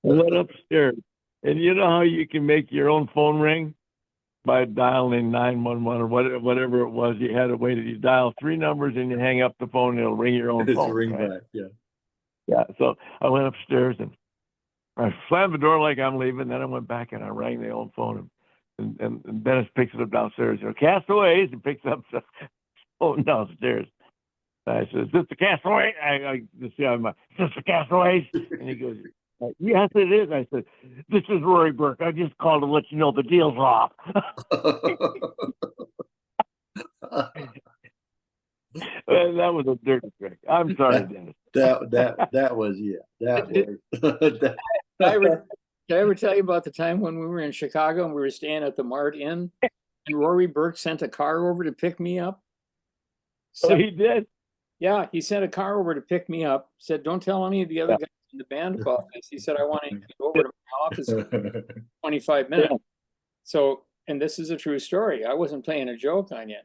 went upstairs, and you know how you can make your own phone ring? By dialing 911 or whatever it was, you had to wait. You dial 3 numbers and you hang up the phone, and it'll ring your own phone. Ring right? back, yeah. Yeah. So I went upstairs and I slammed the door like I'm leaving. Then I went back and I rang the old phone, and Dennis picks it up downstairs. You know, Castaways, and picks up the phone downstairs. I said, "Is this the Castaways?" I see how "Is this the Castaways?" And he goes, "Yes, it is." I said, "This is Rory Burke. I just called to let you know the deal's off." That was a dirty trick. I'm sorry, Dennis. That was, yeah. That was. Did I ever tell you about the time when we were in Chicago and we were staying at the Mart Inn, and Rory Burke sent a car over to pick me up? So he did? Yeah, he sent a car over to pick me up. Said, "Don't tell any of the other guys in the band about this." He said, "I want to go over to my office in 25 minutes. Yeah. So, and this is a true story. I wasn't playing a joke on you.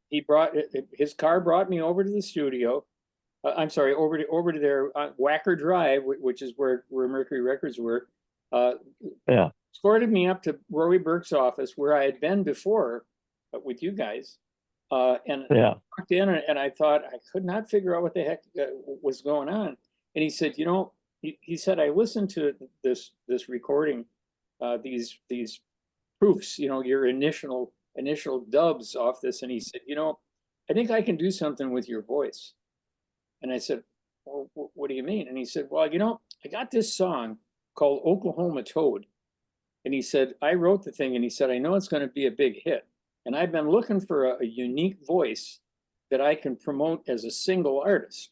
He brought his car, brought me over to the studio. I'm sorry, over to their Wacker Drive, which is where Mercury Records were. Escorted me up to Rory Burke's office, where I had been before with you guys. And I walked in, and I thought, I could not figure out what the heck was going on. And he said, "You know," he said, "I listened to this recording, these proofs, you know, your initial dubs off this." And he said, "You know, I think I can do something with your voice." And I said, "Well, what do you mean?" And he said, "Well, you know, I got this song called Oklahoma Toad." And he said, "I wrote the thing." And he said, "I know it's going to be a big hit. And I've been looking for a unique voice that I can promote as a single artist."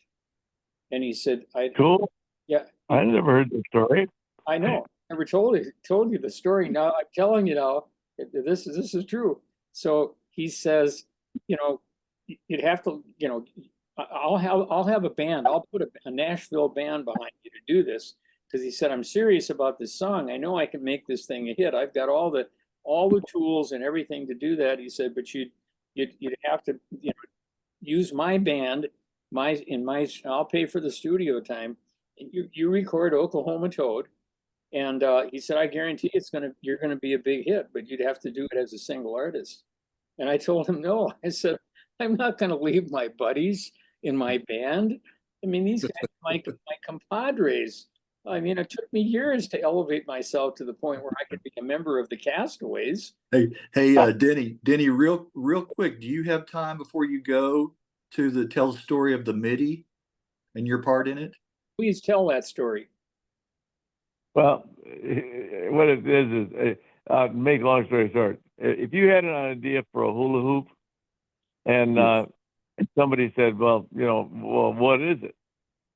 And he said, "Cool. Yeah. I never heard the story." I know. I never told you the story. Now I'm telling you now, this is true. So he says, "You know, you'd have to, you know, I'll have a band. I'll put a Nashville band behind you to do this, because he said, I'm serious about this song. I know I can make this thing a hit. I've got all the tools and everything to do that. He said, but you'd have to, use my band, I'll pay for the studio time. You record Oklahoma Toad. And he said, I guarantee you're gonna be a big hit, but you'd have to do it as a single artist. And I told him, no. I said, I'm not gonna leave my buddies in my band. I mean, these guys are my compadres. I mean, it took me years to elevate myself to the point where I could be a member of the Castaways. Hey, Denny, real quick, do you have time before you go to tell the story of the MIDI and your part in it? Please tell that story. Well, what it is make a long story short. If you had an idea for a hula hoop, and somebody said, well, what is it?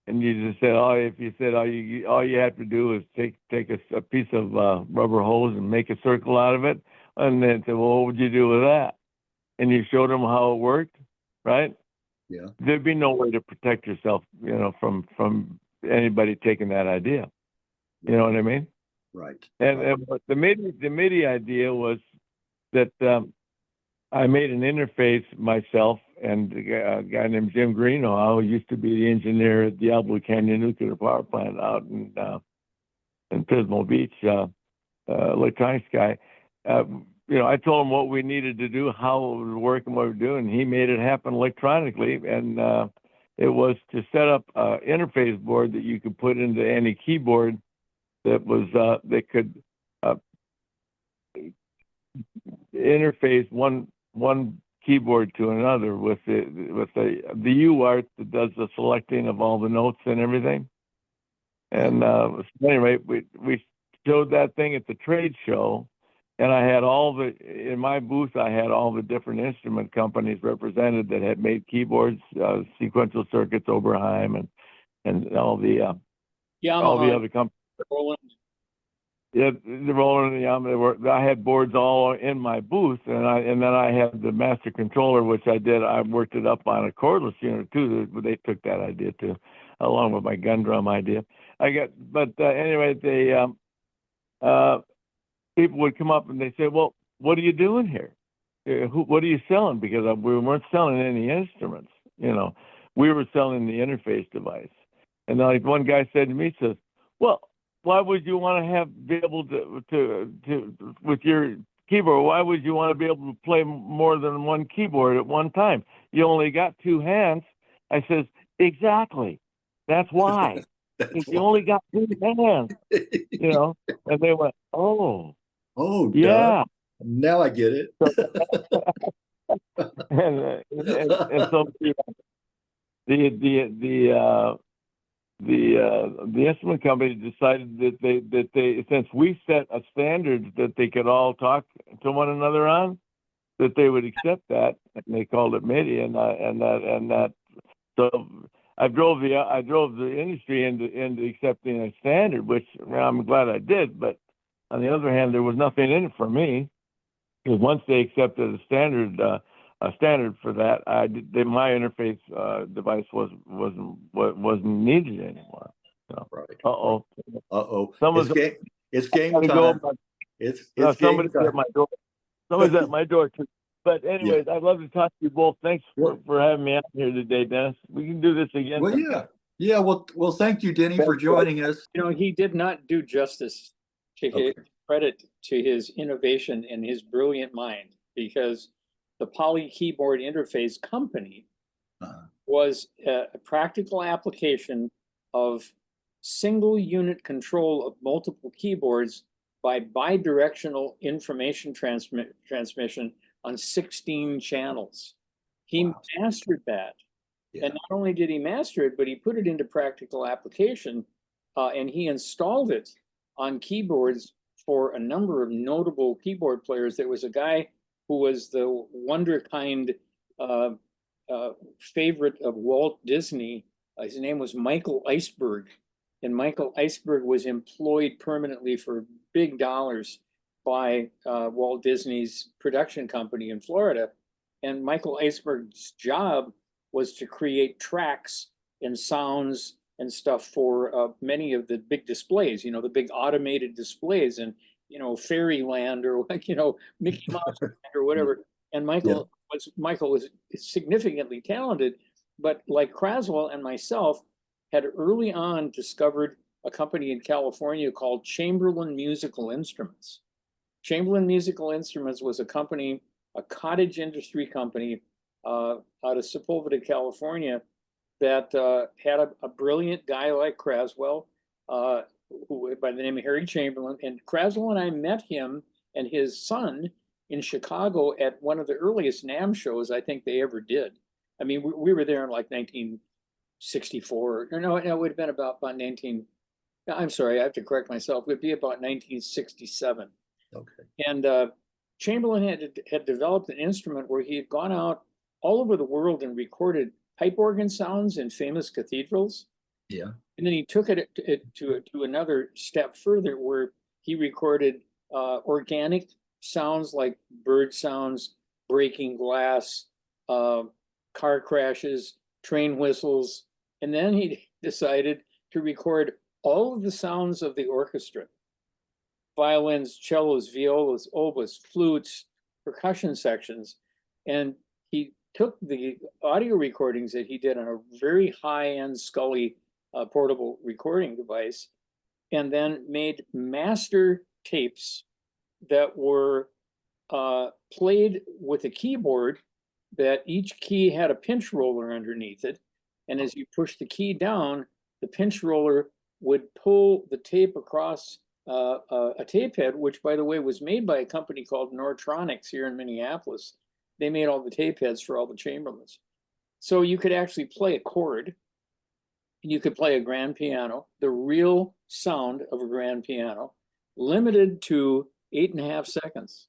And you just said, all you have to do is take a piece of rubber hose and make a circle out of it, and then say, well, what would you do with that? And you showed them how it worked, right? Yeah. There'd be no way to protect yourself, from anybody taking that idea. You know what I mean? Right. And what the MIDI idea was that I made an interface myself and a guy named Jim Greeno, who used to be the engineer at Diablo Canyon Nuclear Power Plant out in Pismo Beach, electronics guy. I told him what we needed to do, how it would work, and what we were doing. He made it happen electronically, and it was to set up an interface board that you could put into any keyboard that could interface one keyboard to another with the UART that does the selecting of all the notes and everything. And anyway, we showed that thing at the trade show, and I had in my booth I had all the different instrument companies represented that had made keyboards, sequential circuits, Oberheim, and all the other companies. Roland. Yeah, the Roland and the Yamaha. I had boards all in my booth, and then I had the master controller, which I worked it up on a cordless unit too. They took that idea too, along with my gun drum idea. Anyway, people would come up and they say, "Well, what are you doing here? What are you selling?" Because we weren't selling any instruments. We were selling the interface device. And like one guy said to me, says, "Well, why would you want to be able to with your keyboard? Why would you want to be able to play more than one keyboard at one time? You only got two hands." I says, "Exactly. That's why. You only got two hands." And they went, "Oh, yeah." Doug. Now I get it. and so the instrument company decided that they since we set a standard that they could all talk to one another on, that they would accept that, and they called it MIDI, and that. So I drove the industry into accepting a standard, which I'm glad I did. But on the other hand, there was nothing in it for me, because once they accepted a standard for that, my interface device wasn't needed anymore. So. Right. It's game time. It's somebody's game time. at my door. Somebody's at my door too. But anyways, yeah. I'd love to talk to you both. Thanks for having me out here today, Dennis. We can do this again. Well, sometime. Yeah. Well, thank you, Denny, for joining us. He did not do justice to his credit to his innovation and his brilliant mind, because the Poly Keyboard Interface Company was a practical application of single unit control of multiple keyboards by bidirectional information transmission on 16 channels. He mastered that. Yeah. And not only did he master it, but he put it into practical application, and he installed it on keyboards for a number of notable keyboard players. There was a guy who was the wonderkind favorite of Walt Disney. His name was Michael Iceberg. And Michael Iceberg was employed permanently for big dollars by Walt Disney's production company in Florida. And Michael Iceberg's job was to create tracks and sounds and stuff for many of the big displays, you know, the big automated displays and, you know, Fairyland or like, you know, Mickey Mouse or whatever. And Michael was significantly talented, but like Craswell and myself had early on discovered a company in California called Chamberlain Musical Instruments. Chamberlain Musical Instruments was a company, a cottage industry company out of Sepulveda, California, that had a brilliant guy like Craswell, who by the name of Harry Chamberlain. And Craswell and I met him and his son in Chicago at one of the earliest NAMM shows I think they ever did. I mean, we were there in like 1964. Or no, it would have been about 19. I'm sorry, I have to correct myself. It would be about 1967. Okay. And Chamberlain had developed an instrument where he had gone out all over the world and recorded pipe organ sounds in famous cathedrals. Yeah. And then he took it to another step further, where he recorded organic sounds like bird sounds, breaking glass, car crashes, train whistles. And then he decided to record all of the sounds of the orchestra: violins, cellos, violas, oboes, flutes, percussion sections. And he took the audio recordings that he did on a very high-end Scully portable recording device, and then made master tapes that were played with a keyboard that each key had a pinch roller underneath it. And as you push the key down, the pinch roller would pull the tape across a tape head, which, by the way, was made by a company called Nortronics here in Minneapolis. They made all the tape heads for all the Chamberlains. So you could actually play a chord. You could play a grand piano, the real sound of a grand piano, limited to 8.5 seconds.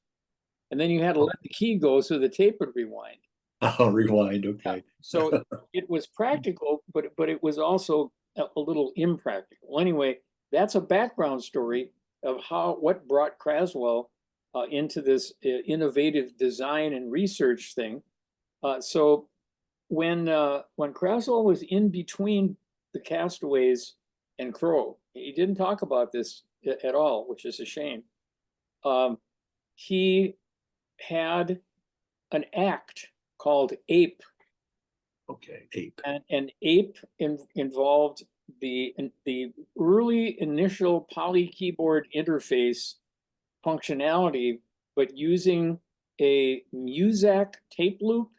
And then you had to let the key go so the tape would rewind. Oh, rewind. Okay. So it was practical, but it was also a little impractical. Anyway, that's a background story of what brought Craswell into this innovative design and research thing. So when Craswell was in between the Castaways and Crow, he didn't talk about this at all, which is a shame. He had an act called Ape. Okay, Ape. And Ape involved the early initial poly keyboard interface functionality, but using a Muzak tape loop.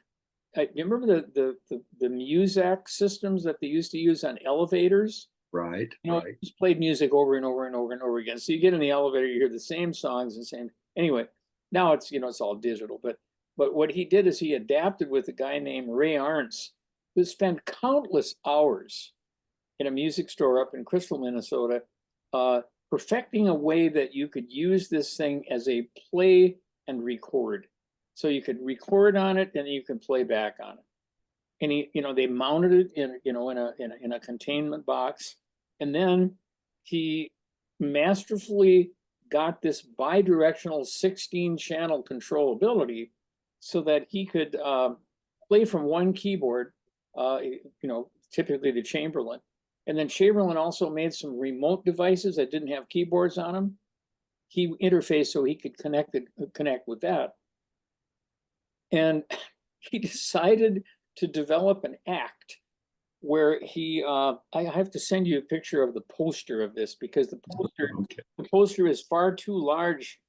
You remember the Muzak systems that they used to use on elevators? Right. You know, just played music over and over and over and over again. So you get in the elevator, you hear the same songs and same. Anyway, now it's, you know, it's all digital. But what he did is he adapted with a guy named Ray Arntz, who spent countless hours in a music store up in Crystal, Minnesota, perfecting a way that you could use this thing as a play and record. So you could record on it, then you can play back on it. And he, you know, they mounted it in a containment box, and then he masterfully got this bidirectional 16-channel controllability, so that he could play from one keyboard, you know, typically the Chamberlain. And then Chamberlain also made some remote devices that didn't have keyboards on them. He interfaced so he could connect with that. And he decided to develop an act where he, I have to send you a picture of the poster of this, because the poster is far too large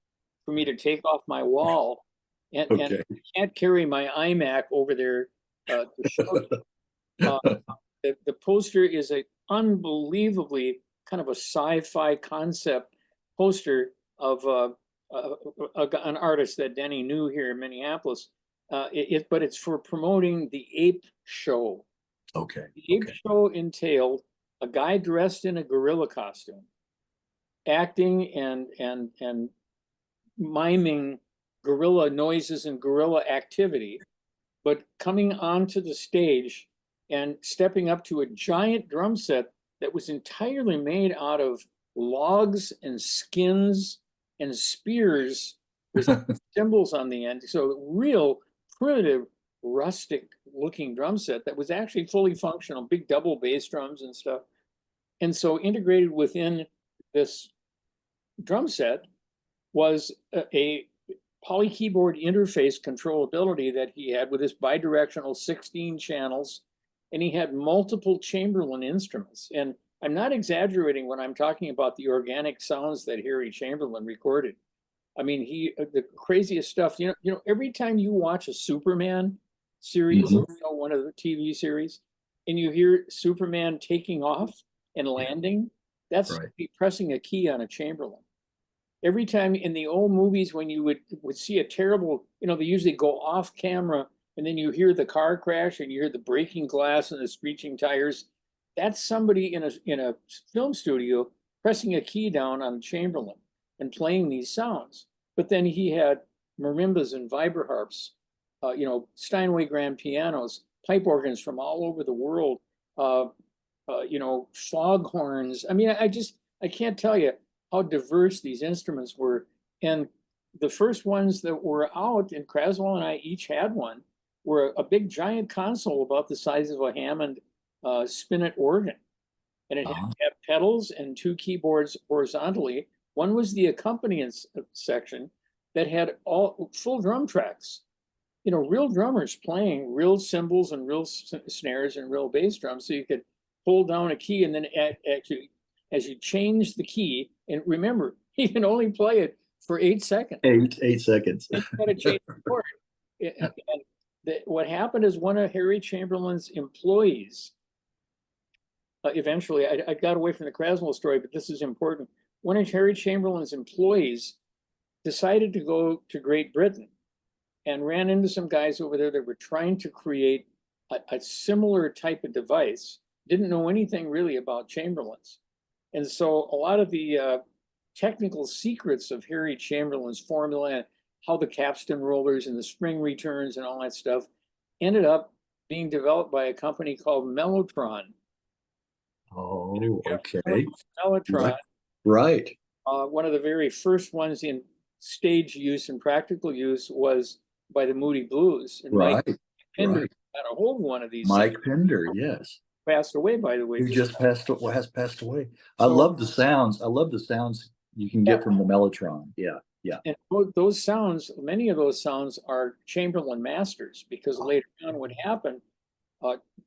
for me to take off my wall. And I can't carry my iMac over there to show you. The poster is an unbelievably kind of a sci-fi concept poster of an artist that Denny knew here in Minneapolis. But it's for promoting the Ape Show. Okay. The Ape Show entailed a guy dressed in a gorilla costume, acting and miming gorilla noises and gorilla activity, but coming onto the stage and stepping up to a giant drum set that was entirely made out of logs and skins and spears with cymbals on the end. So real primitive, rustic looking drum set that was actually fully functional, big double bass drums and stuff. And so integrated within this drum set was a poly keyboard interface controllability that he had with his bidirectional 16 channels, and he had multiple Chamberlin instruments. And I'm not exaggerating when I'm talking about the organic sounds that Harry Chamberlain recorded. I mean, the craziest stuff. Every time you watch a Superman series, one of the TV series, and you hear Superman taking off and landing, that's pressing a key on a Chamberlin. Every time in the old movies, when you would see a terrible, they usually go off camera, and then you hear the car crash and you hear the breaking glass and the screeching tires. That's somebody in a film studio pressing a key down on Chamberlin and playing these sounds. But then he had marimbas and vibraharps, Steinway grand pianos, pipe organs from all over the world, foghorns. I mean, I can't tell you how diverse these instruments were. And the first ones that were out, and Craswell and I each had one, were a big giant console about the size of a Hammond spinet organ. And it had pedals and 2 keyboards horizontally. One was the accompaniment section that had all full drum tracks. Real drummers playing real cymbals and real snares and real bass drums. So you could hold down a key, and then actually, as you change the key, and remember, you can only play it for 8 seconds. 8 seconds. You got to change the chord. And what happened is one of Harry Chamberlain's employees, eventually, I got away from the Craswell story, but this is important. One of Harry Chamberlain's employees decided to go to Great Britain and ran into some guys over there that were trying to create a similar type of device, didn't know anything really about Chamberlains. And so a lot of the technical secrets of Harry Chamberlain's formula and how the capstan rollers and the spring returns and all that stuff ended up being developed by a company called Mellotron. Oh, okay. Mellotron. Right. One of the very first ones in stage use and practical use was by the Moody Blues. And Right. Mike Pinder got a hold of one of these. Mike Pinder, yes. Passed away, by the way. Who has passed away. I love the sounds. I love the sounds you can get from the Mellotron. Yeah. And those sounds, many of those sounds are Chamberlin masters, because later on what happened,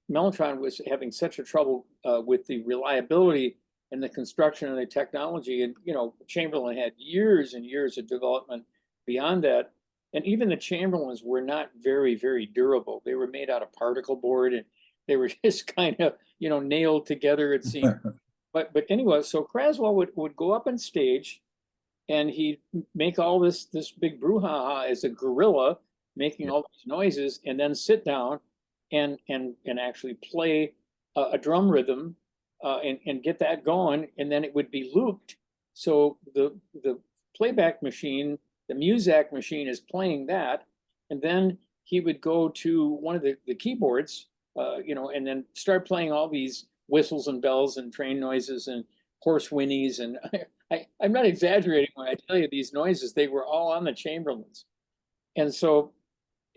Mellotron was having such a trouble with the reliability and the construction and the technology. And, Chamberlin had years and years of development beyond that. And even the Chamberlins were not very, very durable. They were made out of particle board, and they were just kind of, nailed together, it seemed. But anyway, so Craswell would go up on stage, and he'd make all this big brouhaha as a gorilla, making all these noises, and then sit down and actually play a drum rhythm and get that going, and then it would be looped. So the playback machine, the Muzak machine, is playing that, and then he would go to one of the keyboards, and then start playing all these whistles and bells and train noises and horse whinnies. And I'm not exaggerating when I tell you these noises, they were all on the Chamberlins. And so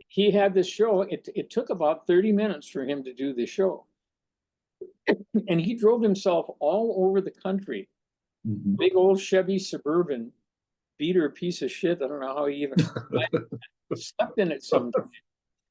he had this show. It took about 30 minutes for him to do the show. And he drove himself all over the country. Big old Chevy Suburban, beater piece of shit. I don't know how he even slept in it sometimes.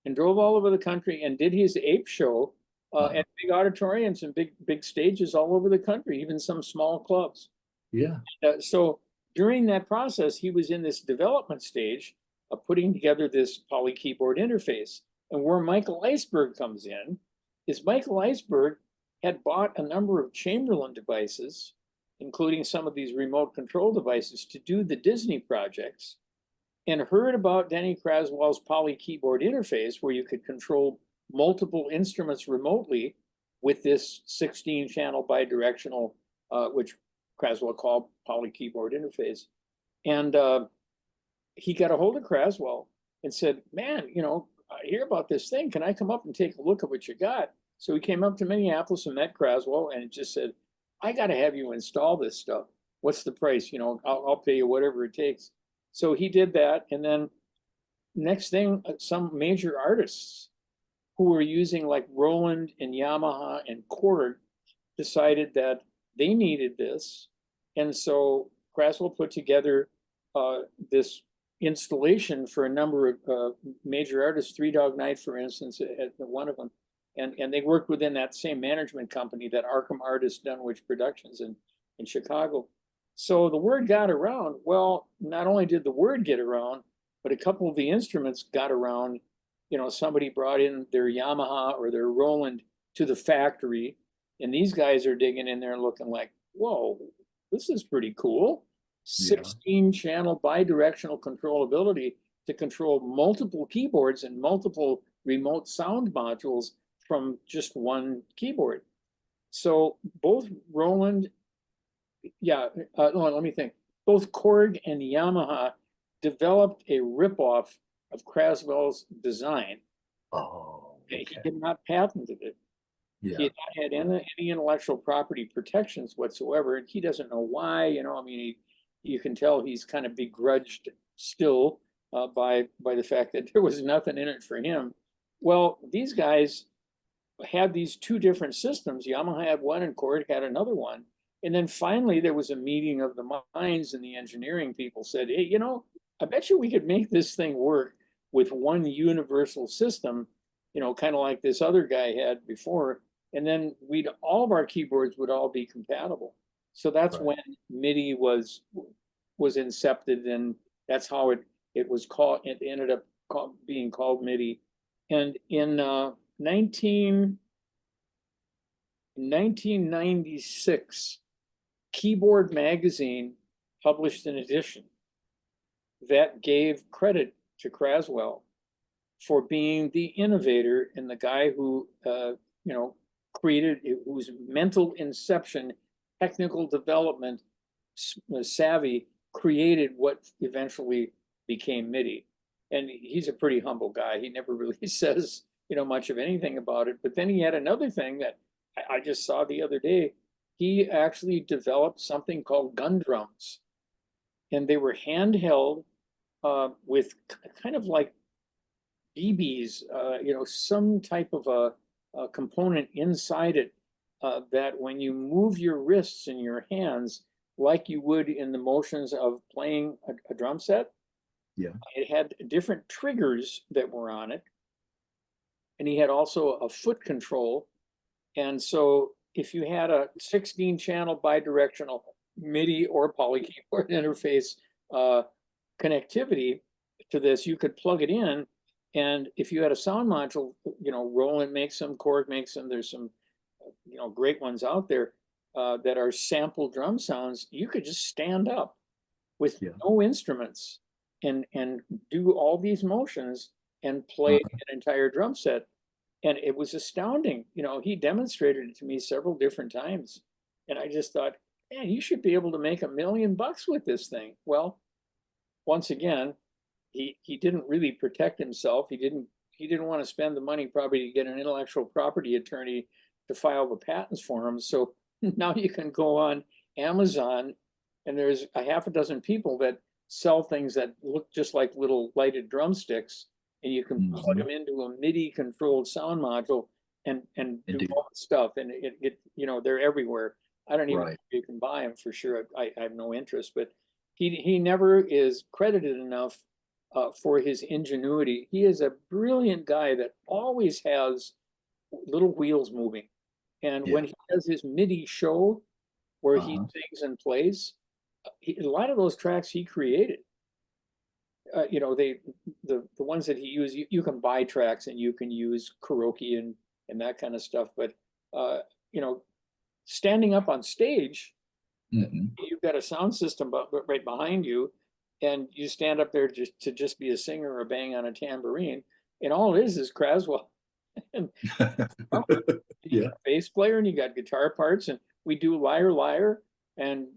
And drove all over the country and did his ape show at big auditoriums and big stages all over the country, even some small clubs. Yeah. So during that process, he was in this development stage of putting together this poly keyboard interface. And where Michael Iceberg comes in is Michael Iceberg had bought a number of Chamberlin devices, including some of these remote control devices, to do the Disney projects, and heard about Denny Craswell's poly keyboard interface, where you could control multiple instruments remotely with this 16-channel bidirectional, which Craswell called poly keyboard interface. And he got a hold of Craswell and said, man, I hear about this thing. Can I come up and take a look at what you got? So he came up to Minneapolis and met Craswell and just said, I got to have you install this stuff. What's the price? I'll pay you whatever it takes. So he did that. And then next thing, some major artists who were using like Roland and Yamaha and Korg decided that they needed this. And so Craswell put together this installation for a number of major artists, Three Dog Night, for instance, at one of them. And they worked within that same management company, that Arkham Artist Dunwich Productions in Chicago. So the word got around. Well, not only did the word get around, but a couple of the instruments got around. You know, somebody brought in their Yamaha or their Roland to the factory, and these guys are digging in there and looking like, whoa, this is pretty cool. 16 channel bidirectional controllability to control multiple keyboards and multiple remote sound modules from just one keyboard. So both Roland, let me think. Both Korg and Yamaha developed a ripoff of Craswell's design. Oh, okay. He did not patent it. Yeah. He had not had any intellectual property protections whatsoever. And he doesn't know why. You know, I mean, you can tell he's kind of begrudged still by the fact that there was nothing in it for him. Well, these guys had these two different systems. Yamaha had one and Korg had another one. And then finally there was a meeting of the minds, and the engineering people said, hey, you know, I bet you we could make this thing work with one universal system, you know, kind of like this other guy had before. And then all of our keyboards would all be compatible. So that's when MIDI was incepted, and that's how it was called. It ended up being called MIDI. And in 1996, Keyboard Magazine published an edition that gave credit to Craswell for being the innovator and the guy who, created, whose mental inception, technical development savvy created what eventually became MIDI. And he's a pretty humble guy. He never really says, much of anything about it. But then he had another thing that I just saw the other day. He actually developed something called gun drums, and they were handheld with kind of like BBs, some type of a component inside it that when you move your wrists and your hands like you would in the motions of playing a drum set, it had different triggers that were on it. And he had also a foot control. And so if you had a 16 channel bidirectional MIDI or poly keyboard interface connectivity to this, you could plug it in. And if you had a sound module, Roland makes them, Korg makes them, there's some, great ones out there that are sample drum sounds, you could just stand up with no instruments and do all these motions and play an entire drum set. And it was astounding. He demonstrated it to me several different times. And I just thought, man, you should be able to make $1 million with this thing. Well, once again, he didn't really protect himself. He didn't want to spend the money probably to get an intellectual property attorney to file the patents for him. So now you can go on Amazon, and there's a half a dozen people that sell things that look just like little lighted drumsticks, and you can plug them into a MIDI controlled sound module and do all the stuff. And it they're everywhere. I don't even know if you can buy them for sure. I have no interest, but he never is credited enough for his ingenuity. He is a brilliant guy that always has little wheels moving. And when he does his MIDI show where he sings and plays, a lot of those tracks he created. The ones that he used, you can buy tracks and you can use karaoke and that kind of stuff. But standing up on stage, you've got a sound system right behind you, and you stand up there to just be a singer or bang on a tambourine, and all it is Craswell. And you got a bass player and you got guitar parts, and we do Liar Liar, and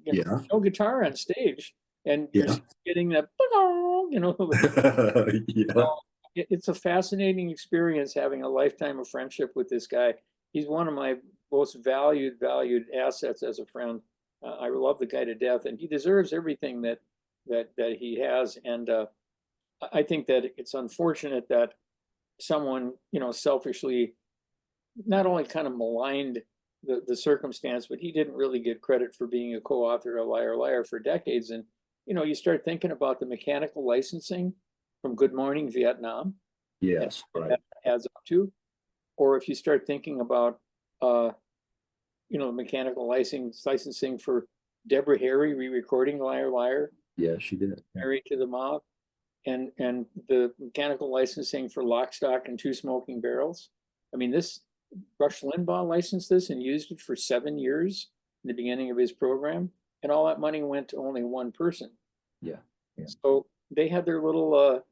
no guitar on stage, and you're getting that it's a fascinating experience having a lifetime of friendship with this guy. He's one of my most valued assets as a friend. I love the guy to death, and he deserves everything that he has. And I think that it's unfortunate that someone selfishly not only kind of maligned the circumstance, but he didn't really get credit for being a co-author of Liar Liar for decades. And you start thinking about the mechanical licensing from Good Morning Vietnam. Yes, right. That adds up to, or if you start thinking about mechanical licensing for Deborah Harry re-recording Liar Liar, Yeah, she did. Yeah. Married to the Mob, and the mechanical licensing for Lock, Stock, and Two Smoking Barrels. I mean, this Rush Limbaugh licensed this and used it for 7 years in the beginning of his program, and all that money went to only one person. Yeah. So they had their little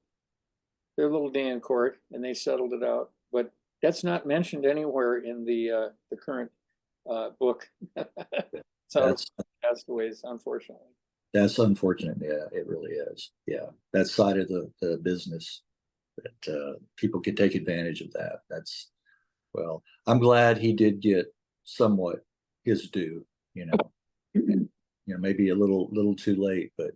day in court, and they settled it out. But that's not mentioned anywhere in the current book. So Castaways, unfortunately. That's unfortunate. Yeah, it really is. Yeah, that side of the business that people can take advantage of that. Well, I'm glad he did get somewhat his due. Maybe a little too late, but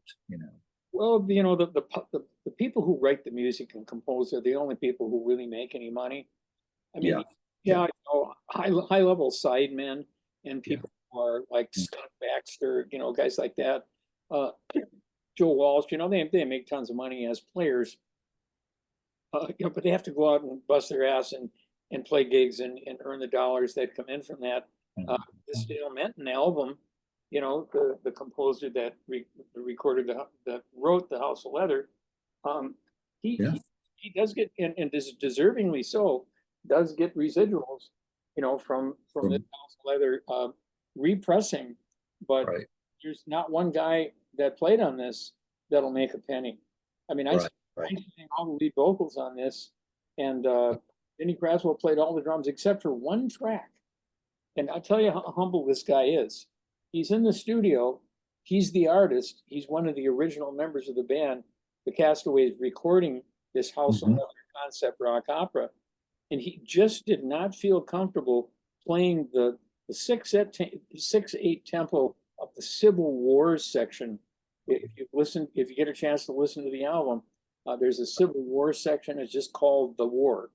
Well, the people who write the music and compose are the only people who really make any money. I mean, high level sidemen and people who are like Scott Baxter, guys like that. Joe Walsh, they make tons of money as players, but they have to go out and bust their ass and play gigs and earn the dollars that come in from that. This Dale Menton album, the composer that recorded that wrote The House of Leather, he does get, and deservingly so, does get residuals, from the House of Leather repressing, but there's not one guy that played on this that'll make a penny. I mean, I sang all the lead vocals on this, and Denny Craswell played all the drums except for one track. And I'll tell you how humble this guy is. He's in the studio. He's the artist. He's one of the original members of the band, the Castaways, recording this House of Leather concept rock opera. And he just did not feel comfortable playing the 6/8 tempo of the Civil Wars section. If you get a chance to listen to the album, there's a Civil War section. It's just called The War.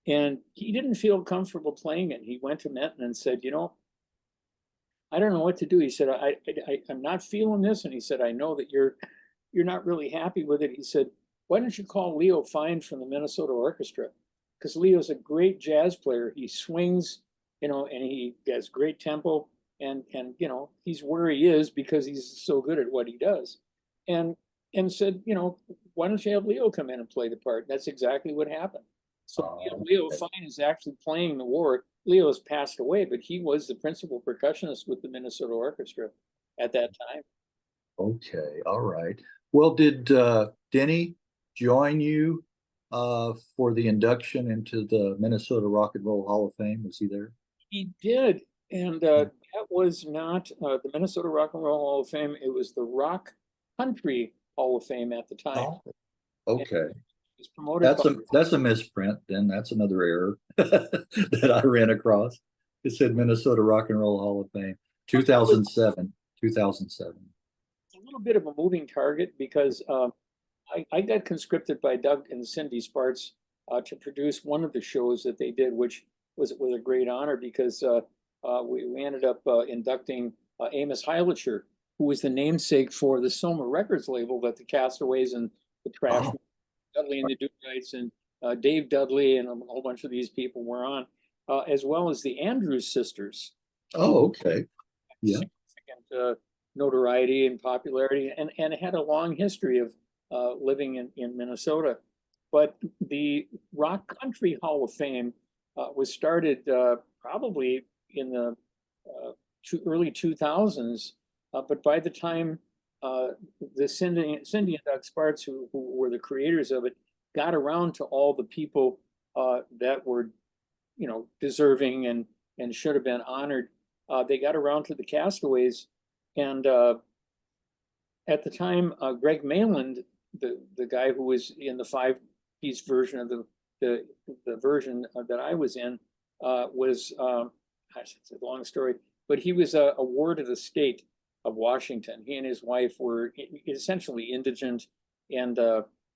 And he didn't feel comfortable playing it. He went to Menton and said, I don't know what to do. He said, I'm not feeling this. And he said, I know that you're not really happy with it. He said, why don't you call Leo Fine from the Minnesota Orchestra? Because Leo's a great jazz player. He swings, and he has great tempo. And he's where he is because he's so good at what he does. And said, why don't you have Leo come in and play the part? That's exactly what happened. So Leo Fine is actually playing the war. Leo has passed away, but he was the principal percussionist with the Minnesota Orchestra at that time. Okay, all right. Well, did Denny join you for the induction into the Minnesota Rock and Roll Hall of Fame? Was he there? He did, and that was not the Minnesota Rock and Roll Hall of Fame. It was the Rock Country Hall of Fame at the time. Oh, okay. Promoted that's a misprint. Then that's another error that I ran across. It said Minnesota Rock and Roll Hall of Fame, 2007. 2007. It's a little bit of a moving target because I got conscripted by Doug and Cindy Sparts to produce one of the shows that they did, which was a great honor because we ended up inducting Amos Heilicher, who was the namesake for the Soma Records label that the Castaways and the Trash, Dudley and the Doo Rytes, and Dave Dudley and a whole bunch of these people were on, as well as the Andrews sisters. Oh, okay. Yeah. Significant notoriety and popularity, and it had a long history of living in Minnesota. But the Rock Country Hall of Fame was started probably in the early 2000s. But by the time the Cindy and Doug Sparts, who were the creators of it, got around to all the people that were, deserving and should have been honored, they got around to the Castaways. And at the time, Greg Mayland, the guy who was in the 5-piece version of the version that I was in, was it's a long story, but he was a ward of the state of Washington. He and his wife were essentially indigent, and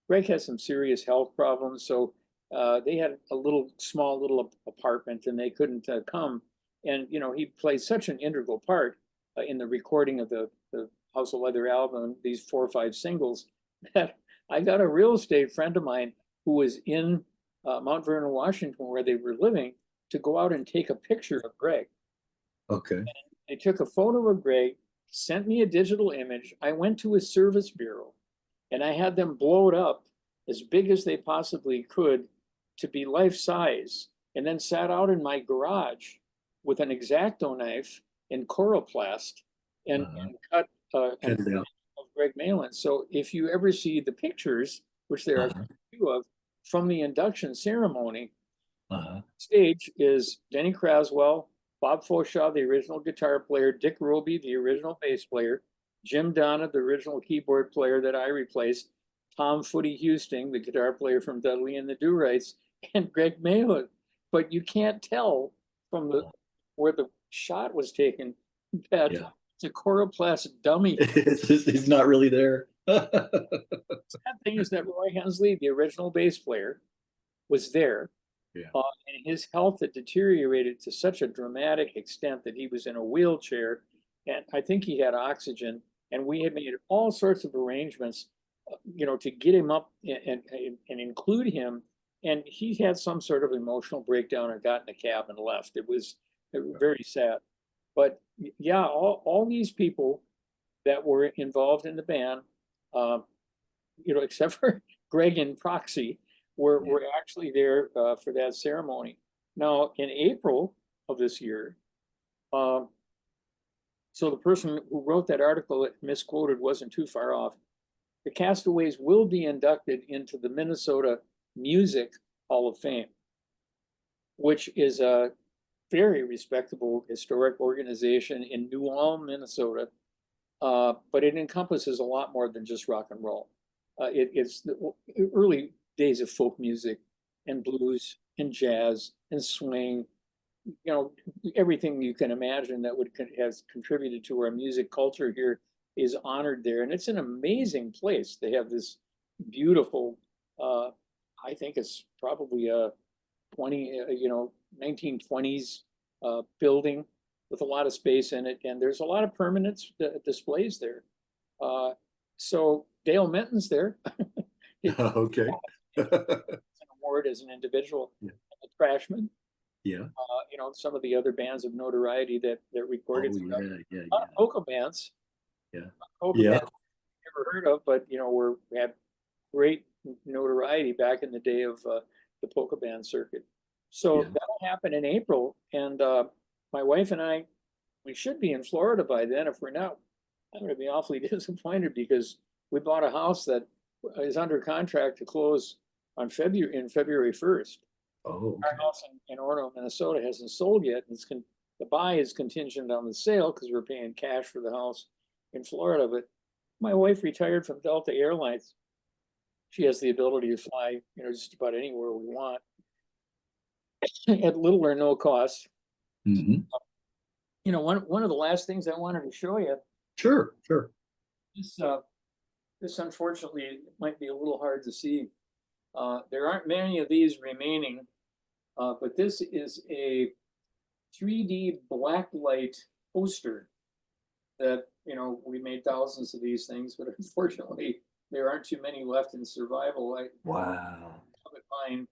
Greg had some serious health problems, so they had a small little apartment, and they couldn't come. And, you know, he played such an integral part in the recording of the House of Leather album, these 4 or 5 singles, that I got a real estate friend of mine who was in Mount Vernon, Washington, where they were living, to go out and take a picture of Greg. Okay. They took a photo of Greg, sent me a digital image. I went to his service bureau and I had them blow it up as big as they possibly could to be life size, and then sat out in my garage with an X-Acto knife and coroplast and cut an Cut it out. of Greg Malin. So if you ever see the pictures, which there are a few of, from the induction ceremony, stage is Denny Craswell, Bob Foshaw, the original guitar player, Dick Roby, the original bass player, Jim Donna, the original keyboard player that I replaced, Tom Footy Houston, the guitar player from Dudley and the Doo Rytes, and Greg Malin. But you can't tell from the where the shot was taken that it's a coroplast dummy. He's not really there. The sad thing is that Roy Hensley, the original bass player, was there. And his health had deteriorated to such a dramatic extent that he was in a wheelchair, and I think he had oxygen. And we had made all sorts of arrangements, you know, to get him up and include him. And he had some sort of emotional breakdown and got in a cab and left. It was very sad. But yeah, all these people that were involved in the band, you know, except for Greg and Proxy, were actually there for that ceremony. Now, in April of this year, so the person who wrote that article that misquoted wasn't too far off. The Castaways will be inducted into the Minnesota Music Hall of Fame, which is a very respectable historic organization in New Ulm, Minnesota, but it encompasses a lot more than just rock and roll. It's the early days of folk music and blues and jazz and swing, you know, everything you can imagine that has contributed to our music culture here is honored there. And it's an amazing place. They have this beautiful, I think it's probably a 1920s building with a lot of space in it. And there's a lot of permanent displays there. So Dale Minton's there. Okay. An award as an individual, a Trashman. Yeah. You know, some of the other bands of notoriety that recorded. Yeah. Polka bands. Yeah. Polka bands I've never heard of, but you know, we had great notoriety back in the day of the polka band circuit. So that'll happen in April, and my wife and I, we should be in Florida by then. If we're not, I'm going to be awfully disappointed because we bought a house that is under contract to close on February 1st. Oh, Our house in Orono, Minnesota hasn't sold yet. And the buy is contingent on the sale because we're paying cash for the house in Florida. But my wife retired from Delta Airlines. She has the ability to fly, you know, just about anywhere we want at little or no cost. You know, one of the last things I wanted to show you. Sure. This unfortunately might be a little hard to see. There aren't many of these remaining, but this is a 3D blacklight poster that, you know, we made thousands of these things, but unfortunately there aren't too many left in survival. Wow. Mine.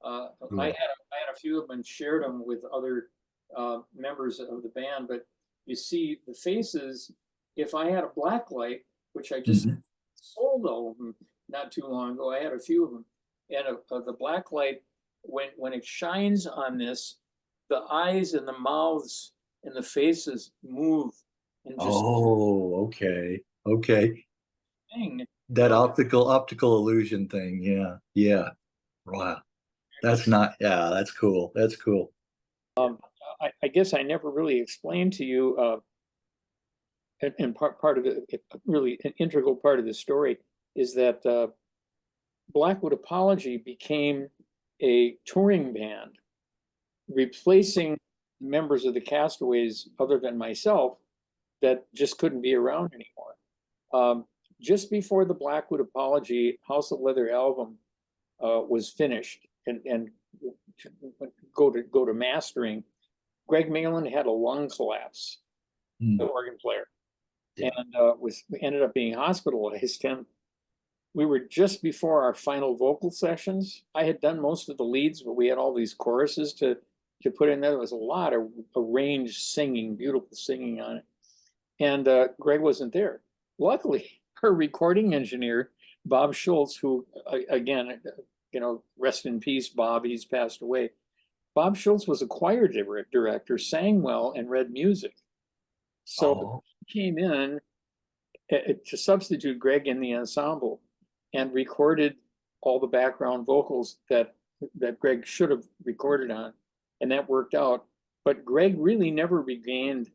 I had a few of them and shared them with other members of the band, but you see the faces. If I had a blacklight, which I just sold all of them not too long ago, I had a few of them, and the blacklight, when it shines on this, the eyes and the mouths and the faces move. And just okay. thing. That optical illusion thing. Yeah. Wow. That's cool. I guess I never really explained to you, and part of it, really an integral part of the story is that Blackwood Apology became a touring band, replacing members of the Castaways other than myself that just couldn't be around anymore. Just before the Blackwood Apology House of Leather album was finished and go to mastering, Greg Malin had a lung collapse, Hmm. the organ player, Yeah. and ended up being hospitalized. And we were just before our final vocal sessions. I had done most of the leads, but we had all these choruses to put in there. There was a lot of arranged singing, beautiful singing on it. And Greg wasn't there. Luckily, her recording engineer, Bob Schultz, who again, rest in peace, Bob, he's passed away. Bob Schultz was a choir director, sang well, and read music. So he came in to substitute Greg in the ensemble and recorded all the background vocals that Greg should have recorded on, and that worked out. But Greg really never regained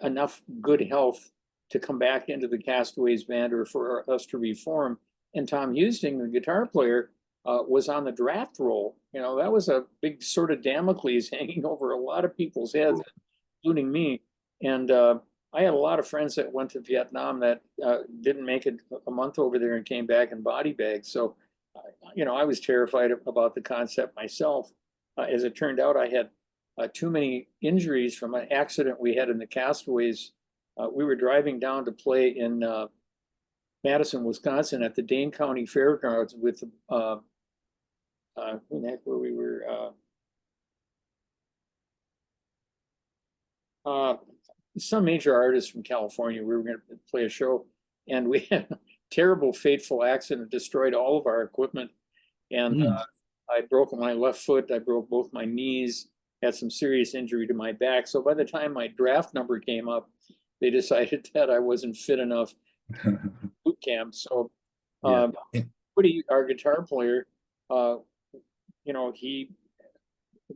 enough good health to come back into the Castaways band or for us to reform. And Tom Houston, the guitar player, was on the draft roll. That was a big sort of Damocles hanging over a lot of people's heads, including me. And I had a lot of friends that went to Vietnam that didn't make it a month over there and came back in body bags. So, I was terrified about the concept myself. As it turned out, I had too many injuries from an accident we had in the Castaways. We were driving down to play in Madison, Wisconsin at the Dane County Fairgrounds with who the heck were we? Some major artist from California. We were going to play a show, and we had a terrible, fateful accident, destroyed all of our equipment. And I broke my left foot. I broke both my knees, had some serious injury to my back. So by the time my draft number came up, they decided that I wasn't fit enough boot camp. So Woody, our guitar player, he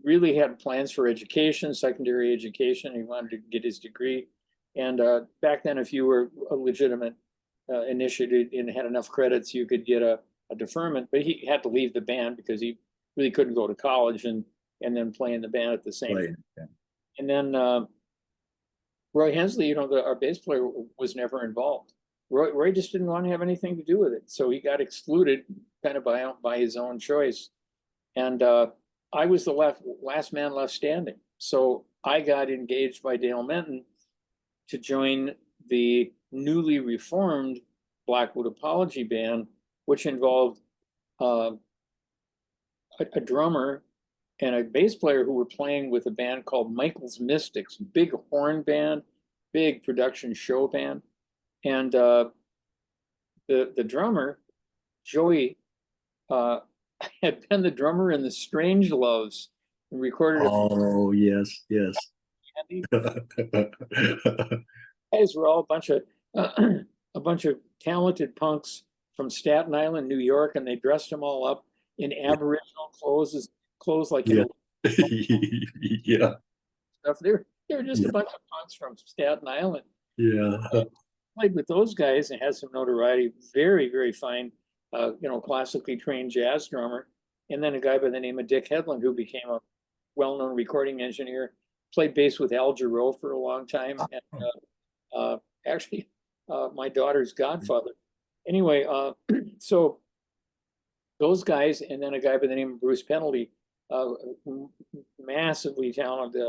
really had plans for education, secondary education. He wanted to get his degree. And back then, if you were a legitimate initiative and had enough credits, you could get a deferment. But he had to leave the band because he really couldn't go to college and then play in the band at the same time. Yeah. And then Roy Hensley, our bass player, was never involved. Roy just didn't want to have anything to do with it. So he got excluded kind of by his own choice. And I was the last man left standing. So I got engaged by Dale Menton to join the newly reformed Blackwood Apology band, which involved a drummer and a bass player who were playing with a band called Michael's Mystics, big horn band, big production show band. And the drummer, Joey, had been the drummer in the Strange Loves and recorded. Oh, yes. Guys were all a bunch of talented punks from Staten Island, New York, and they dressed them all up in Aboriginal clothes like yeah. stuff. They were just a bunch of punks from Staten Island. Yeah. Played with those guys and had some notoriety. Very, very fine, classically trained jazz drummer. And then a guy by the name of Dick Hedlund, who became a well-known recording engineer, played bass with Al Jarreau for a long time. And actually, my daughter's godfather. Anyway, so those guys, and then a guy by the name of Bruce Penalty, massively talented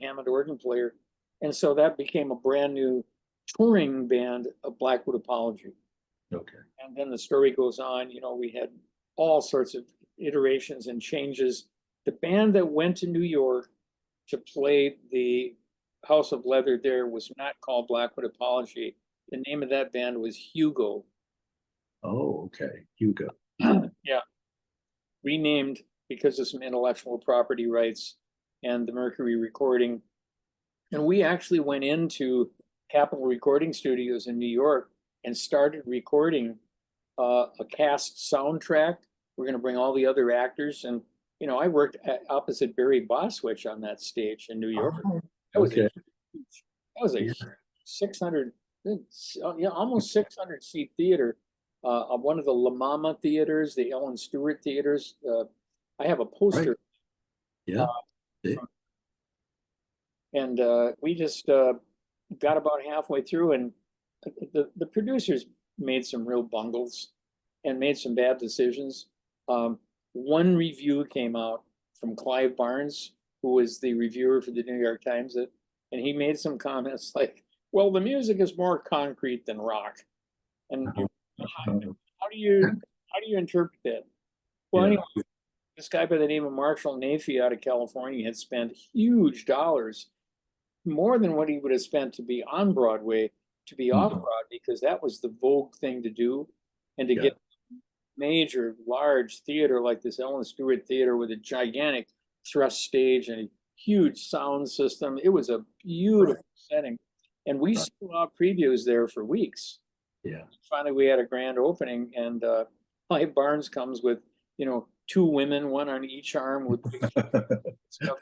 Hammond organ player. And so that became a brand new touring band of Blackwood Apology. Okay. And then the story goes on. We had all sorts of iterations and changes. The band that went to New York to play the House of Leather there was not called Blackwood Apology. The name of that band was Hugo. Oh, okay. Hugo. Yeah. Renamed because of some intellectual property rights and the Mercury recording. And we actually went into Capitol Recording Studios in New York and started recording a cast soundtrack. We're going to bring all the other actors. And, I worked opposite Barry Boswich on that stage in New York. That was a 600, almost 600 seat theater. One of the La Mama theaters, the Ellen Stewart theaters. I have a poster. Right. Yeah. And we just got about halfway through, and the producers made some real bungles and made some bad decisions. One review came out from Clive Barnes, who was the reviewer for the New York Times, and he made some comments like, "Well, the music is more concrete than rock," and how do you interpret that? Well, anyway, this guy by the name of Marshall Nafee out of California had spent huge dollars, more than what he would have spent to be on Broadway, to be off Broadway, because that was the vogue thing to do, and to get major, large theater like this Ellen Stewart Theater with a gigantic thrust stage and a huge sound system. It was a beautiful setting, and we sold out previews there for weeks. Yeah. Finally, we had a grand opening, and Clive Barnes comes with, you know, 2 women, one on each arm with big stuff.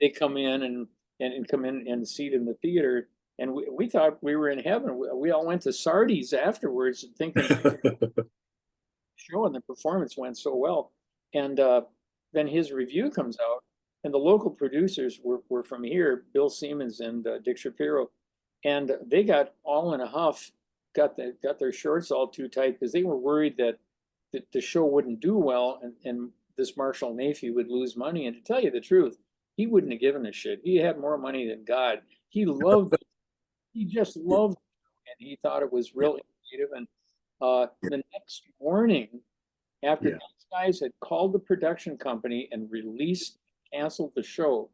They come in and come in and seat in the theater, and we thought we were in heaven. We all went to Sardi's afterwards, thinking show, and the performance went so well. And then his review comes out, and the local producers were from here, Bill Siemens and Dick Shapiro, and they got all in a huff, got their shorts all too tight, because they were worried that the show wouldn't do well, and this Marshall Nafee would lose money. And to tell you the truth, he wouldn't have given a shit. He had more money than God. He loved it. He just loved it, and he thought it was really creative. And the next morning, after these guys had called the production company and canceled the show,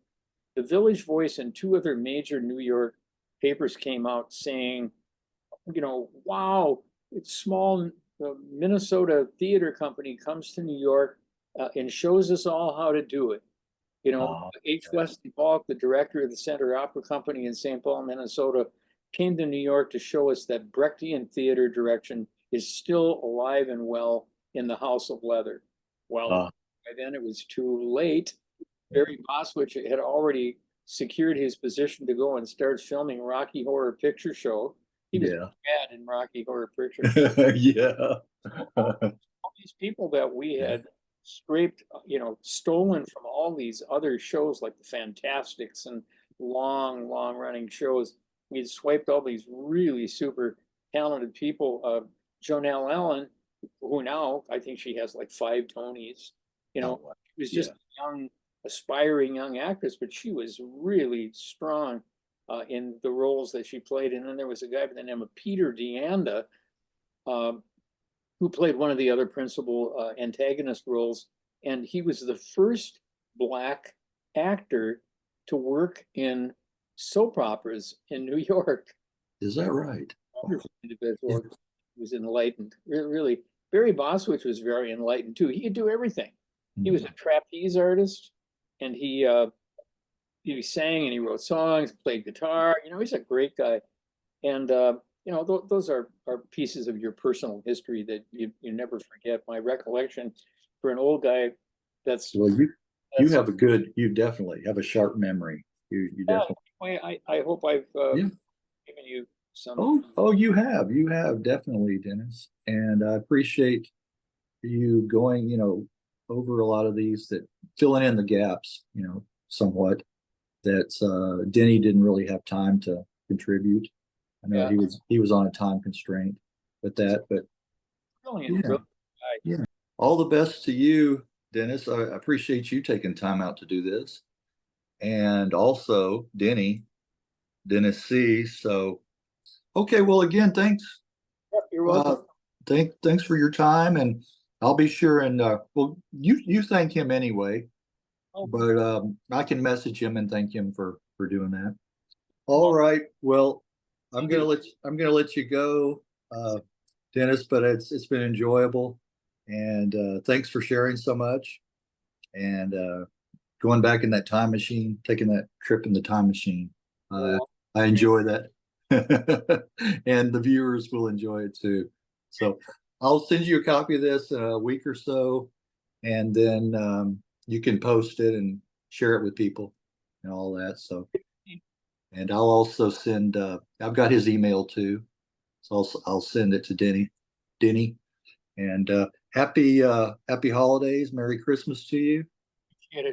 the Village Voice and 2 other major New York papers came out saying, you know, wow, it's small. The Minnesota theater company comes to New York and shows us all how to do it. You know, H. Wesley Falk, the director of the Center Opera Company in St. Paul, Minnesota, came to New York to show us that Brechtian theater direction is still alive and well in the House of Leather. Well, by then it was too late. Barry Boswich had already secured his position to go and start filming Rocky Horror Picture Show. He was bad in Rocky Horror Picture Show. All these people that we had scraped, you know, stolen from all these other shows like the Fantastics and long running shows. We'd swiped all these really super talented people. Jonelle Allen, who now I think she has like 5 Tonys, you know, she was just a young, aspiring young actress, but she was really strong in the roles that she played. And then there was a guy by the name of Peter DeAnda, who played one of the other principal antagonist roles. And he was the first Black actor to work in soap operas in New York. Is that right? Wonderful individual. He was enlightened. Really, Barry Boswich was very enlightened too. He could do everything. He was a trapeze artist, and he sang and he wrote songs, played guitar. You know, he's a great guy. And you know, those are pieces of your personal history that you never forget. My recollection for an old guy, well, you definitely have a sharp memory. You definitely. I hope I've given you some. Oh, you have definitely, Dennis, and I appreciate you going, you know, over a lot of these, that filling in the gaps, you know, somewhat that Denny didn't really have time to contribute. I know he was on a time constraint with that, but all the best to you, Dennis. I appreciate you taking time out to do this, and also Dennis C. So, okay, well, again, thanks. Yep, you're welcome. Thanks for your time, and I'll be sure and well, you thank him anyway, but I can message him and thank him for doing that. All right, well, I'm gonna let you go, Dennis, but it's been enjoyable, and thanks for sharing so much, and going back in that time machine, taking that trip in the time machine. I enjoy that, and the viewers will enjoy it too. So I'll send you a copy of this in a week or so, and then you can post it and share it with people and all that. So, and I'll also send, I've got his email too, so I'll send it to Denny, and happy holidays, Merry Christmas to you,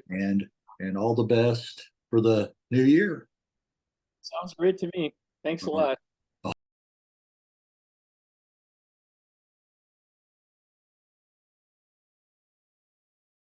and all the best for the new year. Sounds great to me. Thanks a lot.